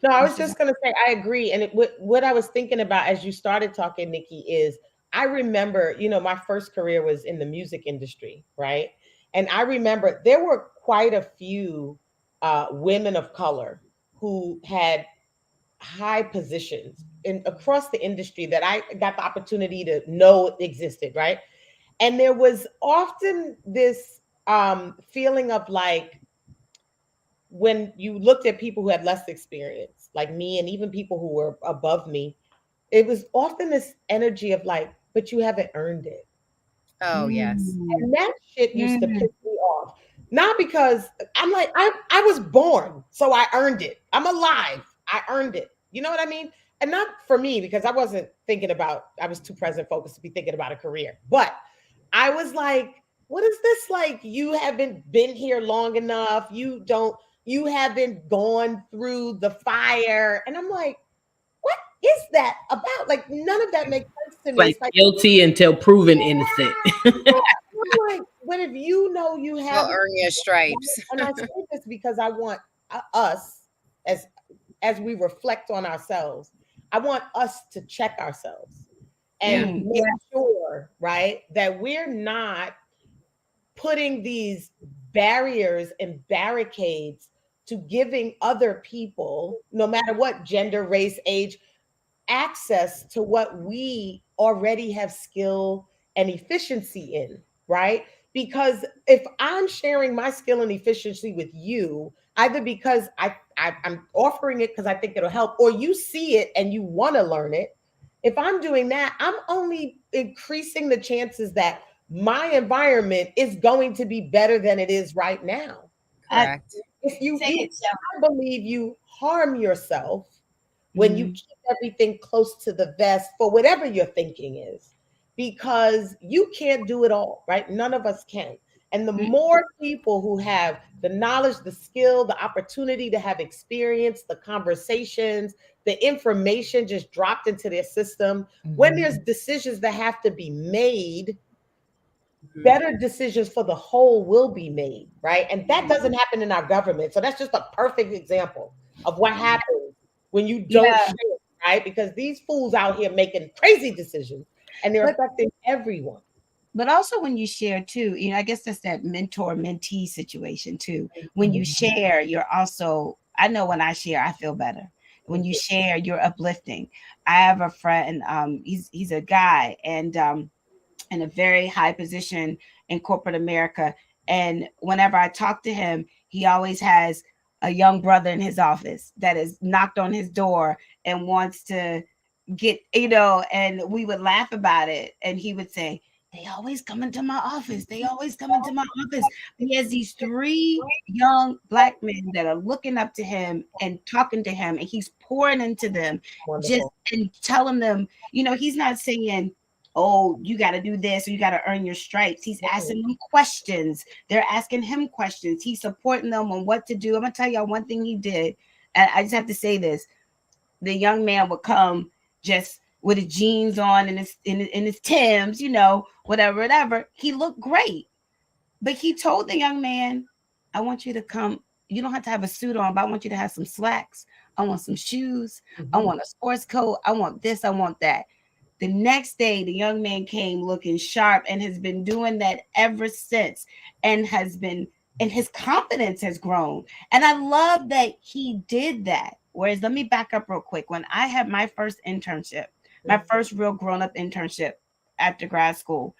[SPEAKER 4] No, I
[SPEAKER 3] You
[SPEAKER 4] was
[SPEAKER 3] said
[SPEAKER 4] just
[SPEAKER 3] something.
[SPEAKER 4] going to say I agree. And what I was thinking about as you started talking, Nikki, is I remember, my first career was in the music industry, right? And I remember there were quite a few women of color who had high positions in across the industry that I got the opportunity to know existed, right? And there was often this feeling of like when you looked at people who had less experience, like me, and even people who were above me, it was often this energy of like, but you haven't earned it.
[SPEAKER 5] Oh, yes.
[SPEAKER 3] Mm,
[SPEAKER 4] And that shit used to
[SPEAKER 3] mm.
[SPEAKER 4] piss me off. Not because I'm like, I was born, so I earned it. I'm alive. I earned it. You know what I mean? And not for me, because I wasn't thinking about, I was too present focused to be thinking about a career. But I was like, what is this like? You haven't been here long enough. You haven't gone through the fire. And I'm like, what is that about? Like, none of that makes sense to me.
[SPEAKER 6] Like
[SPEAKER 4] It's like,
[SPEAKER 6] guilty until proven innocent.
[SPEAKER 4] yeah. I'm like, what if you know you
[SPEAKER 5] You'll
[SPEAKER 4] haven't?
[SPEAKER 5] earn your stripes.
[SPEAKER 4] And I say this because I want us as we reflect on ourselves. I want us to check ourselves
[SPEAKER 5] Yeah.
[SPEAKER 4] and make
[SPEAKER 3] Yeah.
[SPEAKER 4] sure, right, that we're not putting these barriers and barricades to giving other people, no matter what gender, race, age, access to what we already have skill and efficiency in, right? Because if I'm sharing my skill and efficiency with you, either because I'm offering it because I think it'll help, or you see it and you want to learn it, if I'm doing that, I'm only increasing the chances that my environment is going to be better than it is right now.
[SPEAKER 3] I
[SPEAKER 5] Correct.
[SPEAKER 4] If you,
[SPEAKER 3] say it, so.
[SPEAKER 4] I believe you harm yourself when you
[SPEAKER 3] Mm.
[SPEAKER 4] keep everything close to the vest for whatever your thinking is, because you can't do it all, right? None of us can. And the
[SPEAKER 3] Mm.
[SPEAKER 4] more people who have the knowledge, the skill, the opportunity to have experience, the conversations, the information just dropped into their system, when there's decisions that have to be made, better decisions for the whole will be made, right? And that doesn't happen in our government. So that's just a perfect example of what happens when you don't
[SPEAKER 3] Yeah,
[SPEAKER 4] share, right? Because these fools out here making crazy decisions and they're
[SPEAKER 3] but
[SPEAKER 4] affecting everyone.
[SPEAKER 3] also when you share too, I guess that's that mentor mentee situation too. When you share, you're also, I know when I share, I feel better. When you share, you're uplifting. I have a friend, he's a guy, and in a very high position in corporate America. And whenever I talk to him, he always has a young brother in his office that has knocked on his door and wants to get, and we would laugh about it. And he would say, they always come into my office. They always come into my office. He has these three young black men that are looking up to him and talking to him, and he's pouring into them, just
[SPEAKER 4] Wonderful.
[SPEAKER 3] and telling them, he's not saying, oh, you got to do this or you got to earn your stripes. He's
[SPEAKER 4] Mhm.
[SPEAKER 3] asking them questions. They're asking him questions. He's supporting them on what to do. I'm going to tell y'all one thing he did. And I just have to say this. The young man would come just with his jeans on and his Timbs, whatever. He looked great. But he told the young man, I want you to come. You don't have to have a suit on, but I want you to have some slacks. I want some shoes. I
[SPEAKER 4] Mhm.
[SPEAKER 3] want a sports coat. I want this. I want that. The next day, the young man came looking sharp and has been doing that ever since, and his confidence has grown. And I love that he did that. Whereas, let me back up real quick. When I had my first internship, my
[SPEAKER 4] Mhm.
[SPEAKER 3] first real grown up internship after grad school,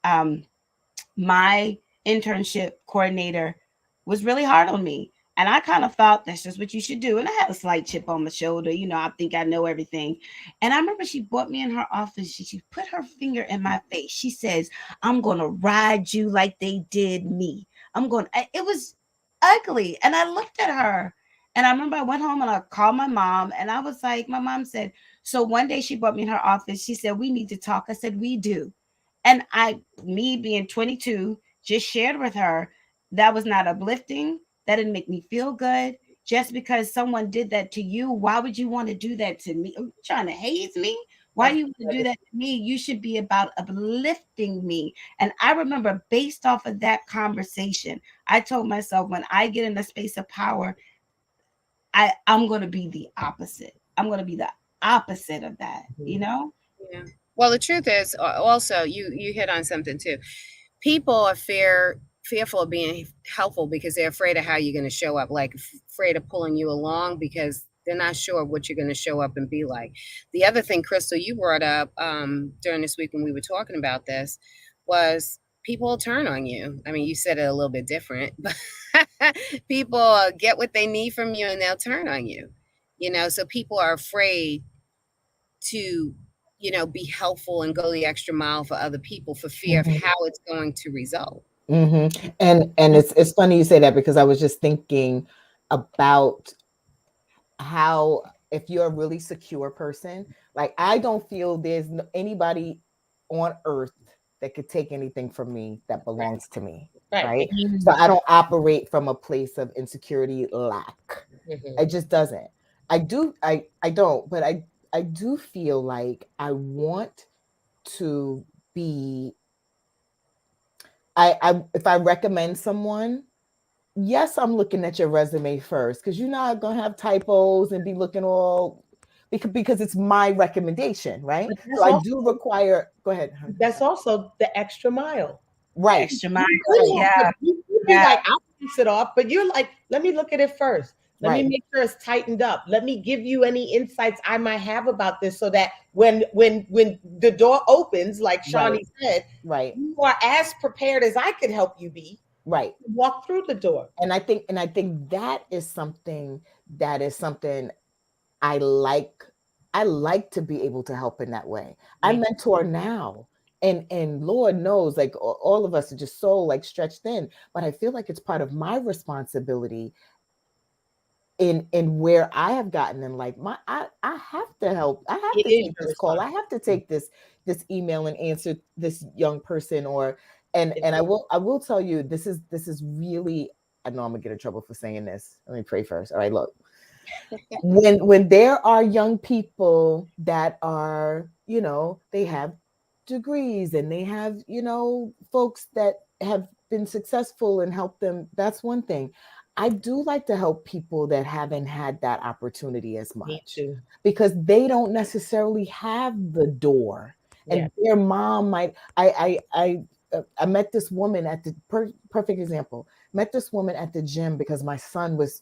[SPEAKER 3] um, my internship coordinator was really hard on me. And I kind of thought that's just what you should do. And I had a slight chip on my shoulder. I think I know everything. And I remember she brought me in her office. She put her finger in my face. She says, I'm going to ride you like they did me. It was ugly. And I looked at her. And I remember I went home and I called my mom. And I was like, my mom said, so one day she brought me in her office. She said, we need to talk. I said, we do. And me being 22, just shared with her that was not uplifting. That didn't make me feel good. Just because someone did that to you, why would you want to do that to me? Are you trying to haze me? Why do you want to do that to me? You should be about uplifting me. And I remember, based off of that conversation, I told myself, when I get in a space of power, I'm going to be the opposite. I'm going to be the opposite of that, you know?
[SPEAKER 5] Yeah. Well, the truth is, also, you hit on something too. People are fearful of being helpful because they're afraid of how you're going to show up, like afraid of pulling you along because they're not sure what you're going to show up and be like. The other thing, Crystal, you brought up during this week when we were talking about this was people will turn on you. I mean, you said it a little bit different, but people get what they need from you and they'll turn on you. So people are afraid to be helpful and go the extra mile for other people for fear of how it's going to result.
[SPEAKER 2] And it's funny you say that, because I was just thinking about how, if you're a really secure person, like, I don't feel there's anybody on earth that could take anything from me that belongs to me. Right. So I don't operate from a place of insecurity, lack. It just doesn't. I don't, but I do feel like I want to be, if I recommend someone, yes, I'm looking at your resume first, because you're not gonna have typos and be looking all, because it's my recommendation, right? So I do require. Go ahead.
[SPEAKER 4] That's also the extra mile.
[SPEAKER 2] Right.
[SPEAKER 3] Extra mile. Yeah.
[SPEAKER 4] You'd be like, I'll piece it off, but you're like, let me look at it first. Let me make sure it's tightened up. Let me give you any insights I might have about this, so that when the door opens, like Shawnee said, you are as prepared as I could help you be.
[SPEAKER 2] Right.
[SPEAKER 4] Walk through the door.
[SPEAKER 2] And I think that is something I like. I like to be able to help in that way. I mentor now. And Lord knows, like, all of us are just so, like, stretched thin, but I feel like it's part of my responsibility in where I have gotten in life. I have to help. I have to take this call. I have to take this email and answer this young person, and I will tell you, this is really, I know I'm gonna get in trouble for saying this. Let me pray first. All right, look. When there are young people that are, they have degrees and they have, folks that have been successful and help them, that's one thing. I do like to help people that haven't had that opportunity as much, because they don't necessarily have the door, and their mom might. I met this woman at the perfect example. Met this woman at the gym because my son was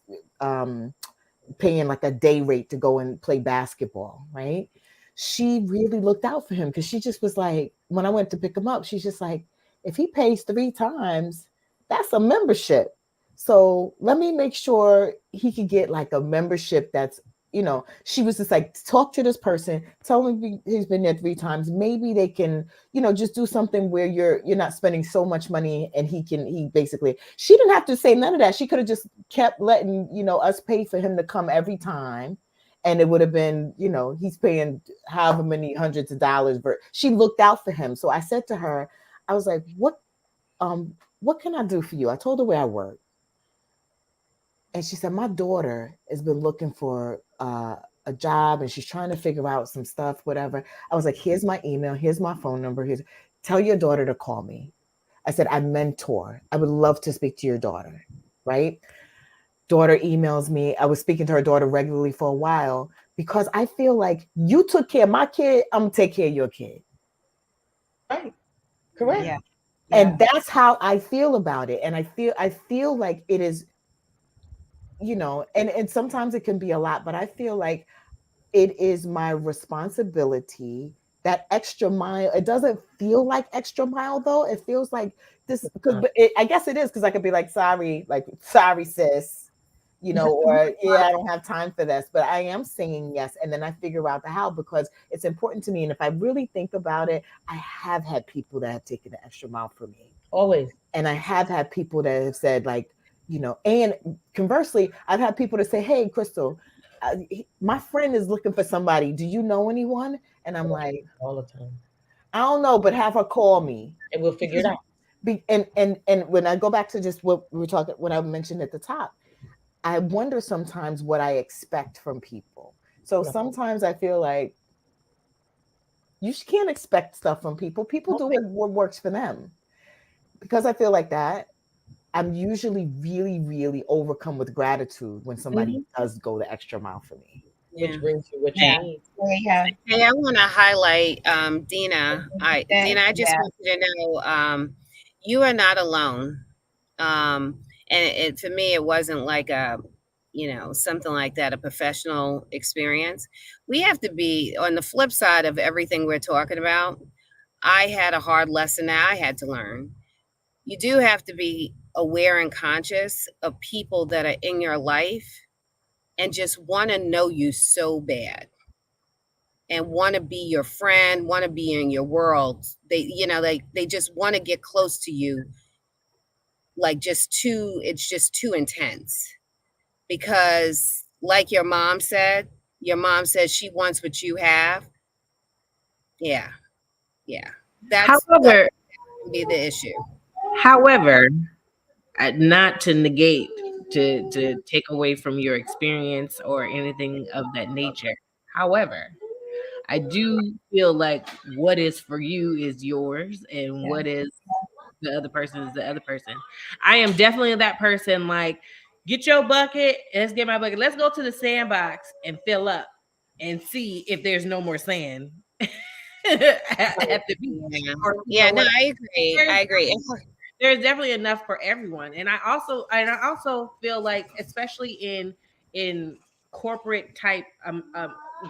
[SPEAKER 2] paying like a day rate to go and play basketball, right? She really looked out for him, because she just was like, when I went to pick him up, she's just like, if he pays 3 times, that's a membership. So let me make sure he could get like a membership that's, she was just like, talk to this person, tell him he's been there 3 times. Maybe they can, just do something where you're not spending so much money, and she didn't have to say none of that. She could have just kept letting, us pay for him to come every time. And it would have been, he's paying however many hundreds of dollars. But she looked out for him. So I said to her, I was like, what can I do for you? I told her where I work. And she said, my daughter has been looking for a job, and she's trying to figure out some stuff, whatever. I was like, here's my email. Here's my phone number. Tell your daughter to call me. I said, I mentor. I would love to speak to your daughter, right? Daughter emails me. I was speaking to her daughter regularly for a while, because I feel like you took care of my kid, I'm going to take care of your kid.
[SPEAKER 4] Right. Correct.
[SPEAKER 3] Yeah.
[SPEAKER 2] And that's how I feel about it. And I feel like it is, and sometimes it can be a lot, but I feel like it is my responsibility, that extra mile. It doesn't feel like extra mile though. It feels like this, I guess it is, because I could be like, sorry, sis, or I don't have time for this, but I am saying yes. And then I figure out the how, because it's important to me. And if I really think about it, I have had people that have taken the extra mile for me.
[SPEAKER 4] Always.
[SPEAKER 2] And I have had people that have said, like, and conversely, I've had people that say, hey, Crystal, my friend is looking for somebody. Do you know anyone? And I'm like,
[SPEAKER 4] all the time,
[SPEAKER 2] I don't know, but have her call me
[SPEAKER 4] and we'll figure it out.
[SPEAKER 2] And when I go back to just what we were talking, what I mentioned at the top, I wonder sometimes what I expect from people. So sometimes I feel like You can't expect stuff from people. People do what works for them. Because I feel like that, I'm usually really, really overcome with gratitude when somebody does go the extra mile for me.
[SPEAKER 4] Which brings you what you need.
[SPEAKER 3] Yeah.
[SPEAKER 5] Hey, I want to highlight Dina. Dina, I just want you to know you are not alone. And for me, it wasn't like a, something like that, a professional experience. We have to be on the flip side of everything we're talking about. I had a hard lesson that I had to learn. You do have to be aware and conscious of people that are in your life and just want to know you so bad and want to be your friend, want to be in your world. They just want to get close to you, like it's just too intense. Because like your mom said she wants what you have. Yeah. That's
[SPEAKER 6] However,
[SPEAKER 5] be the issue.
[SPEAKER 6] however, not to negate, to take away from your experience or anything of that nature. However, I do feel like what is for you is yours, and what is the other person is the other person. I am definitely that person. Like, get your bucket. Let's get my bucket. Let's go to the sandbox and fill up and see if there's no more sand at the beach.
[SPEAKER 5] No, I agree.
[SPEAKER 6] There's definitely enough for everyone, and I also feel like, especially in corporate type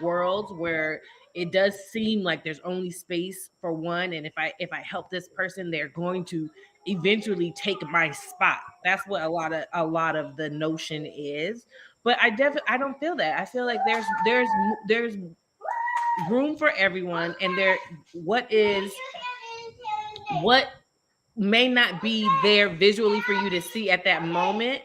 [SPEAKER 6] worlds where it does seem like there's only space for one, and if I help this person, they're going to eventually take my spot. That's what a lot of the notion is. But I don't feel that. I feel like there's room for everyone, and what may not be there visually for you to see at that moment,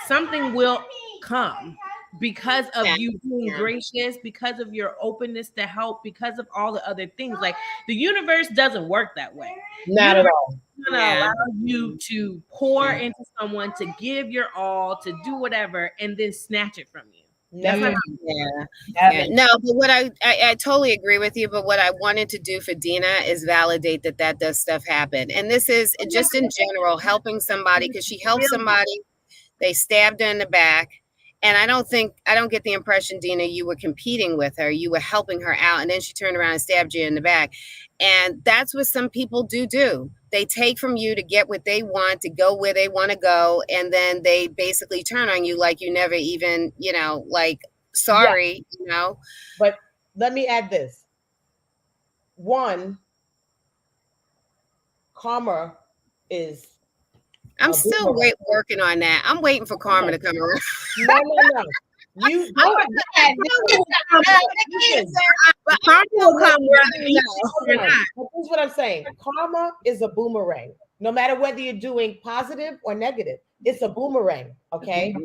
[SPEAKER 6] something will come because of you being gracious, because of your openness to help, because of all the other things. Like, the universe doesn't work that way.
[SPEAKER 4] Not at all.
[SPEAKER 6] It's gonna allow you to pour into someone, to give your all, to do whatever, and then snatch it from you.
[SPEAKER 5] No, but what I totally agree with you. But what I wanted to do for Dina is validate that does stuff happen. And this is just in general helping somebody, because she helped somebody, they stabbed her in the back. And I don't get the impression, Dina, you were competing with her. You were helping her out. And then she turned around and stabbed you in the back. And that's what some people do. They take from you to get what they want, to go where they want to go. And then they basically turn on you like you never even, sorry.
[SPEAKER 4] But let me add this. One, karma is...
[SPEAKER 5] I'm still working on that. I'm waiting for karma to come around.
[SPEAKER 4] No. You don't.
[SPEAKER 6] Karma will come
[SPEAKER 4] That's what I'm saying. Karma is a boomerang. No matter whether you're doing positive or negative, it's a boomerang. Okay,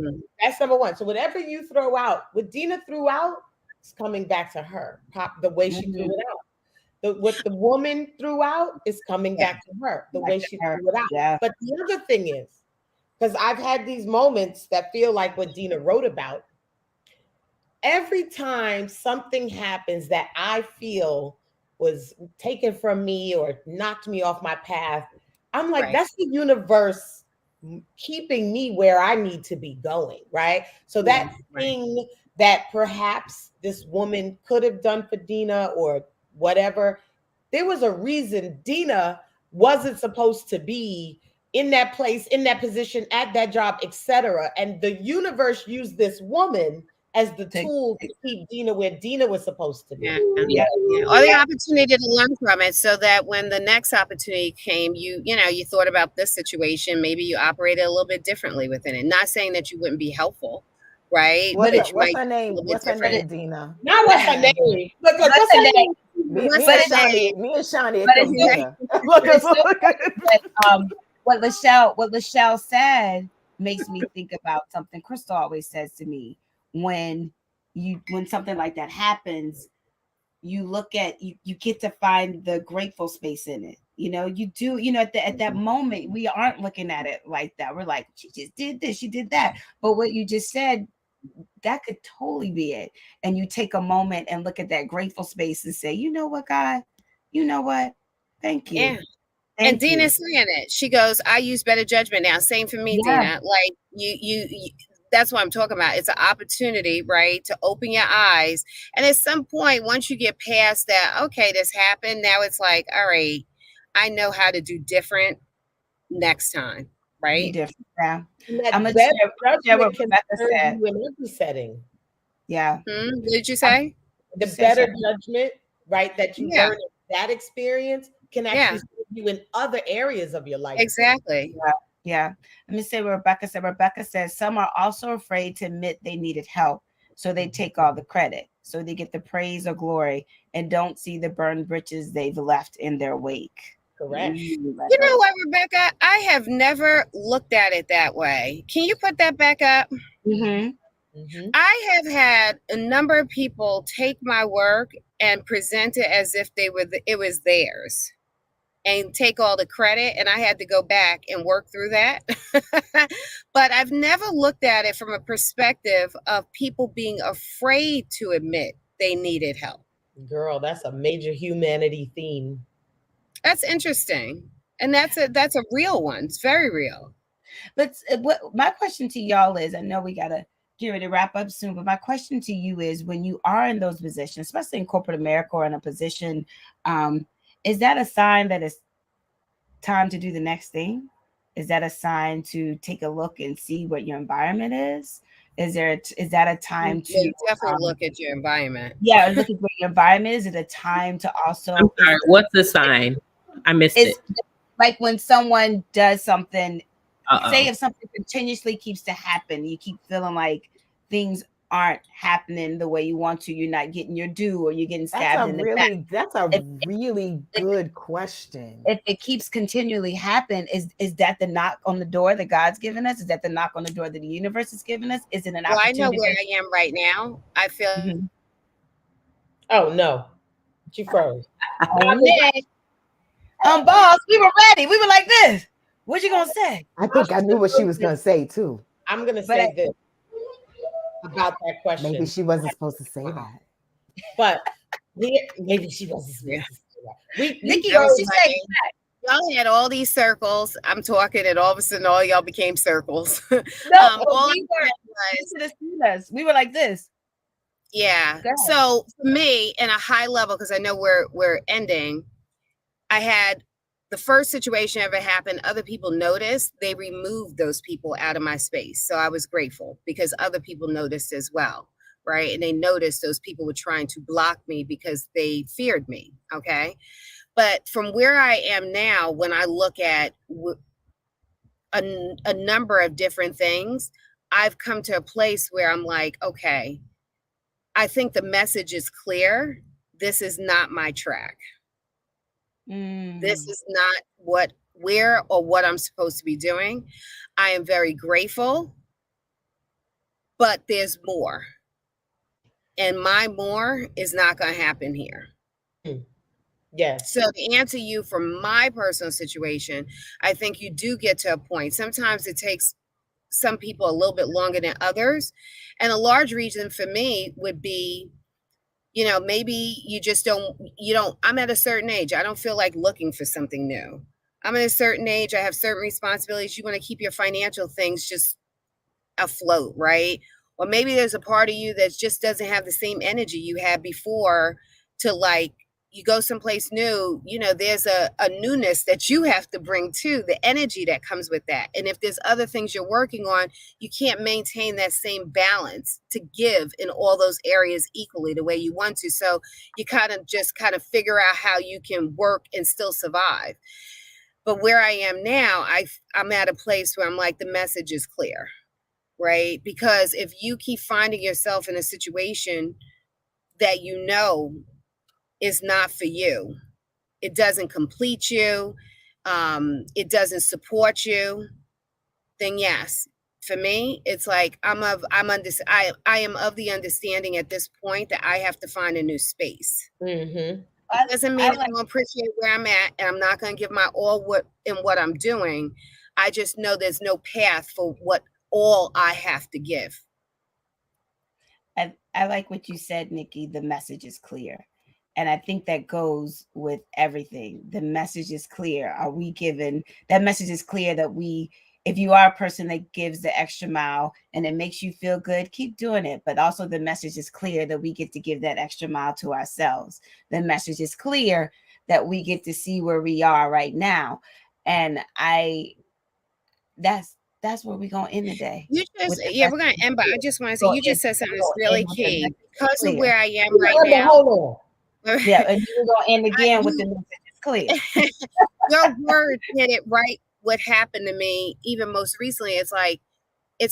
[SPEAKER 4] that's number one. So whatever you throw out, what Dina threw out, is coming back to her. The way she threw it out. What the woman threw out is coming back to her, the way she threw it out. Yeah. But the other thing is, because I've had these moments that feel like what Dina wrote about. Every time something happens that I feel was taken from me or knocked me off my path, I'm like, that's the universe keeping me where I need to be going, right? So that thing that perhaps this woman could have done for Dina or whatever, there was a reason Dina wasn't supposed to be in that place, in that position, at that job, etc. And the universe used this woman as the tool to keep Dina where Dina was supposed to be.
[SPEAKER 5] Or the opportunity to learn from it, so that when the next opportunity came, you thought about this situation, maybe you operated a little bit differently within it. Not saying that you wouldn't be helpful, right?
[SPEAKER 2] What's her name? What's her name, Dina?
[SPEAKER 4] Not what's her name. Look, what's her name?
[SPEAKER 2] Me and Shawnee.
[SPEAKER 3] What Lachelle said makes me think about something Crystal always says to me. When something like that happens, you look at you get to find the grateful space in it. You do, at that moment, we aren't looking at it like that. We're like, she just did this, she did that. But what you just said that could totally be it. And you take a moment and look at that grateful space and say, you know what, God, you know what? Thank you.
[SPEAKER 5] Yeah. And
[SPEAKER 3] Thank you.
[SPEAKER 5] Dina's saying it. She goes, I use better judgment now. Same for me,
[SPEAKER 3] Yeah.
[SPEAKER 5] Dina. Like you that's what I'm talking about. It's an opportunity, right, to open your eyes. And at some point, once you get past that, okay, this happened. Now it's like, all right, I know how to do different next time,
[SPEAKER 3] Be
[SPEAKER 5] right?
[SPEAKER 3] different. Yeah.
[SPEAKER 4] And
[SPEAKER 3] I'm
[SPEAKER 4] that
[SPEAKER 3] gonna share,
[SPEAKER 4] better
[SPEAKER 3] share what
[SPEAKER 4] judgment can
[SPEAKER 3] Rebecca
[SPEAKER 4] serve
[SPEAKER 3] said.
[SPEAKER 4] you in every setting.
[SPEAKER 3] Yeah.
[SPEAKER 5] What did you
[SPEAKER 3] I'm,
[SPEAKER 5] say?
[SPEAKER 4] The
[SPEAKER 3] you said
[SPEAKER 4] better
[SPEAKER 3] something.
[SPEAKER 4] judgment, right, that you
[SPEAKER 5] Yeah,
[SPEAKER 4] learn in that experience can actually
[SPEAKER 5] yeah,
[SPEAKER 4] serve you in other areas of your life too.
[SPEAKER 5] exactly.
[SPEAKER 3] Yeah. Yeah. Let me say what Rebecca said. Rebecca says some are also afraid to admit they needed help. So they take all the credit. So they get the praise or glory and don't see the burned bridges they've left in their wake.
[SPEAKER 4] Correct.
[SPEAKER 3] Let
[SPEAKER 5] You know
[SPEAKER 3] go.
[SPEAKER 5] what, Rebecca? I have never looked at it that way. Can you put that back up?
[SPEAKER 3] Mm-hmm.
[SPEAKER 4] Mm-hmm.
[SPEAKER 5] I have had a number of people take my work and present it as if it was theirs and take all the credit, and I had to go back and work through that. But I've never looked at it from a perspective of people being afraid to admit they needed help.
[SPEAKER 4] Girl, that's a major humanity theme.
[SPEAKER 5] That's interesting. And that's a real one. It's very real.
[SPEAKER 3] But what my question to y'all is, I know we gotta get ready to wrap up soon, but my question to you is, when you are in those positions, especially in corporate America or in a position, um, is that a sign that it's time to do the next thing? Is that a sign to take a look and see what your environment is? Is that a time to
[SPEAKER 5] You definitely
[SPEAKER 3] um,
[SPEAKER 5] look at your environment.
[SPEAKER 3] yeah, look at what your environment is? Is it a time to
[SPEAKER 6] I'm
[SPEAKER 3] also
[SPEAKER 6] sorry. What's the sign? I missed
[SPEAKER 3] is
[SPEAKER 6] it.
[SPEAKER 3] like when someone does something, say
[SPEAKER 6] Uh-oh.
[SPEAKER 3] if something continuously keeps to happen, you keep feeling like things aren't happening the way you want to, you're not getting your due, or you're getting
[SPEAKER 2] That's
[SPEAKER 3] stabbed
[SPEAKER 2] a
[SPEAKER 3] in the back.
[SPEAKER 2] really
[SPEAKER 3] If,
[SPEAKER 2] good question.
[SPEAKER 3] if it keeps continually happen, is that the knock on the door that God's given us? Is that the knock on the door that the universe is giving us? Is it an
[SPEAKER 5] Well, I know
[SPEAKER 3] opportunity?
[SPEAKER 5] where I am right now. I feel
[SPEAKER 3] Mhm.
[SPEAKER 4] Oh no, she froze.
[SPEAKER 3] Oh, Nick. Boss, we were ready. We were like this. What you gonna say?
[SPEAKER 2] I think I knew what she was going to say too.
[SPEAKER 4] I'm gonna
[SPEAKER 3] But
[SPEAKER 4] say this about that
[SPEAKER 2] Maybe
[SPEAKER 4] question.
[SPEAKER 2] she wasn't supposed to say that.
[SPEAKER 4] But maybe she wasn't
[SPEAKER 5] yeah.
[SPEAKER 4] supposed to say that. We
[SPEAKER 3] Nikki,
[SPEAKER 5] That was
[SPEAKER 3] she
[SPEAKER 4] froze.
[SPEAKER 3] said,
[SPEAKER 5] funny. Y'all had all these circles. I'm talking, and all of a sudden, all y'all became circles.
[SPEAKER 3] no, but
[SPEAKER 5] All I
[SPEAKER 3] we were.
[SPEAKER 5] said
[SPEAKER 3] You
[SPEAKER 5] was,
[SPEAKER 3] should have seen us. We were like this.
[SPEAKER 5] yeah.
[SPEAKER 3] Go ahead.
[SPEAKER 5] So for me, in a high level, because I know we're ending, I had the first situation ever happened. Other people noticed. They removed those people out of my space. So I was grateful because other people noticed as well. Right. And they noticed those people were trying to block me because they feared me. Okay. But from where I am now, when I look at a number of different things, I've come to a place where I'm like, okay, I think the message is clear. This is not my track. This is not where or what I'm supposed to be doing. I am very grateful, but there's more. And my more is not going to happen here.
[SPEAKER 4] Yes.
[SPEAKER 5] So to answer you from my personal situation, I think you do get to a point. Sometimes it takes some people a little bit longer than others. And a large reason for me would be, maybe I'm at a certain age. I don't feel like looking for something new. I'm at a certain age. I have certain responsibilities. You want to keep your financial things just afloat, right? Or maybe there's a part of you that just doesn't have the same energy you had before to like, you go someplace new, there's a newness that you have to bring to the energy that comes with that. And if there's other things you're working on, you can't maintain that same balance to give in all those areas equally the way you want to. So you kind of figure out how you can work and still survive. But where I am now, I'm at a place where I'm like, the message is clear, right? Because if you keep finding yourself in a situation that is not for you, it doesn't complete you, it doesn't support you, then yes, for me, it's like I am of the understanding at this point that I have to find a new space.
[SPEAKER 4] Mm-hmm.
[SPEAKER 5] It doesn't mean I don't appreciate where I'm at, and I'm not going to give my all in what I'm doing. I just know there's no path for what all I have to give.
[SPEAKER 3] I like what you said, Nikki. The message is clear. And I think that goes with everything. The message is clear. Are we given that message is clear that if you are a person that gives the extra mile and it makes you feel good, keep doing it. But also the message is clear that we get to give that extra mile to ourselves. The message is clear that we get to see where we are right now. And that's where we're gonna end the day.
[SPEAKER 5] We're gonna end, but I just want to say you just said something that's really key. Because of where I am right now.
[SPEAKER 4] Hold on.
[SPEAKER 3] Yeah, and we're gonna end again with the message is clear.
[SPEAKER 5] Your word hit it right. What happened to me, even most recently, it's like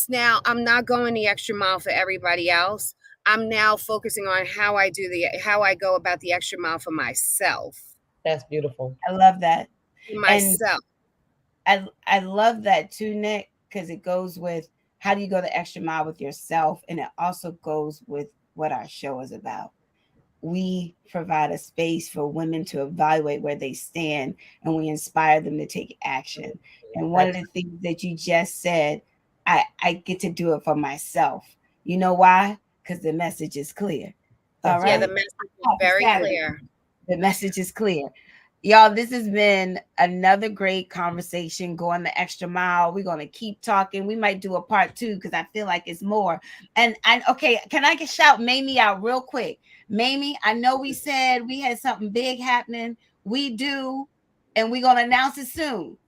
[SPEAKER 5] now I'm not going the extra mile for everybody else. I'm now focusing on how I go about the extra mile for myself.
[SPEAKER 4] That's beautiful.
[SPEAKER 3] I love that.
[SPEAKER 5] Myself.
[SPEAKER 3] And I love that too, Nick, because it goes with how do you go the extra mile with yourself, and it also goes with what our show is about. We provide a space for women to evaluate where they stand, and we inspire them to take action. And one of the things that you just said, I get to do it for myself. You know why? Because the message is clear. All right.
[SPEAKER 5] Yeah, the message is very clear.
[SPEAKER 3] The message is clear. Y'all, this has been another great conversation, going the extra mile. We're going to keep talking. We might do a part 2 because I feel like it's more. And okay, can I shout Mamie out real quick? Mamie, I know we said we had something big happening. We do, and we're going to announce it soon.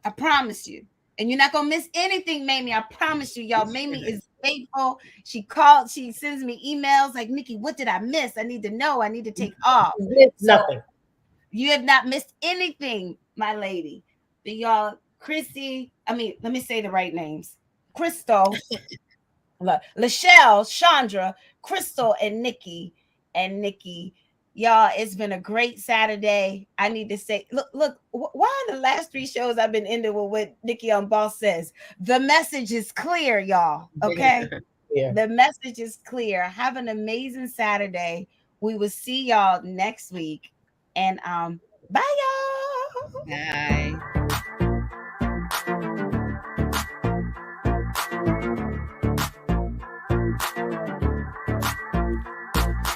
[SPEAKER 3] I promise you. And you're not going to miss anything, Mamie. I promise you, y'all. Mamie is faithful. She sends me emails like, Nikki, what did I miss? I need to know. I need to take off.
[SPEAKER 4] Nothing.
[SPEAKER 3] You have not missed anything, my lady. But y'all, Chrissy, let me say the right names. Crystal, Lachelle, Chandra, Crystal, and Nikki. Y'all, it's been a great Saturday. I need to say, look, why are the last 3 shows I've been into with what Nikki on Boss says? The message is clear, y'all. Okay?
[SPEAKER 4] Yeah.
[SPEAKER 3] The message is clear. Have an amazing Saturday. We will see y'all next week. And bye, y'all.
[SPEAKER 5] Bye.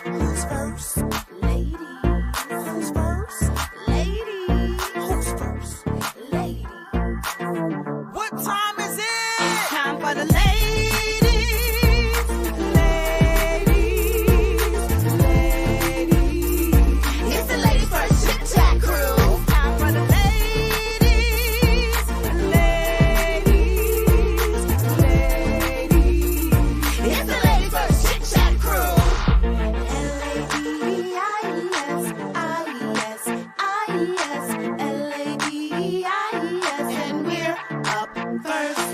[SPEAKER 1] Who's first? Ladies. Who's first? Ladies. Who's first? Ladies. What time is it? It's time for the ladies. It's the ladies first Chit-Chat crew. Time for the ladies. It's the ladies first Chit-Chat crew. And we're up first.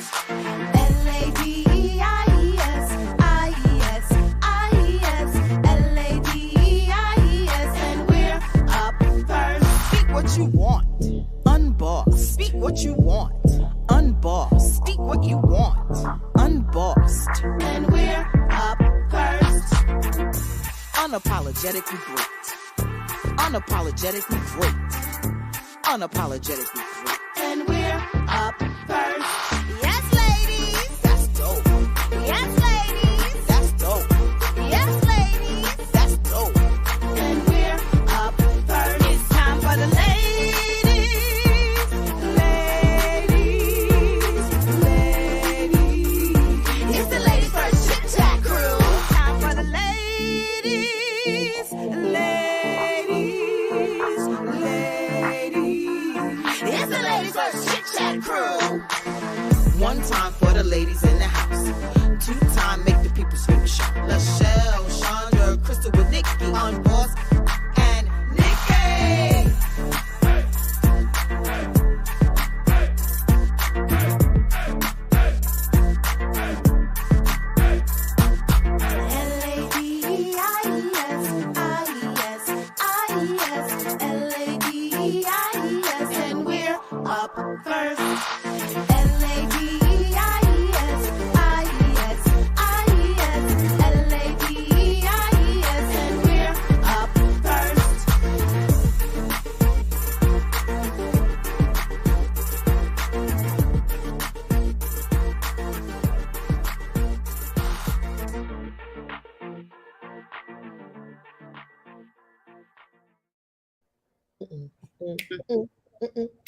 [SPEAKER 1] And we're up first. Speak what you want, unbossed. Speak what you want, unbossed. Speak what you want, unbossed. And we're up first. Unapologetically great. Unapologetically great. Unapologetically great. And we're up first. Yes, ladies. That's dope. Yes, ladies. That's dope. Yes, ladies. That's dope. And we're up first. It's time for the ladies. It's the ladies first Chit-Chat crew. Time for the ladies. It's the ladies first Chit-Chat crew. 1 time for the ladies in the house. 2 time make the people scream and shout. Lachelle, Chandra, Crystal with Nikki on Boss and Nikki. And we're up first. LADIS,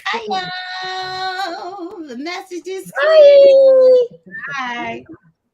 [SPEAKER 3] Hi, the message is sweet. Bye.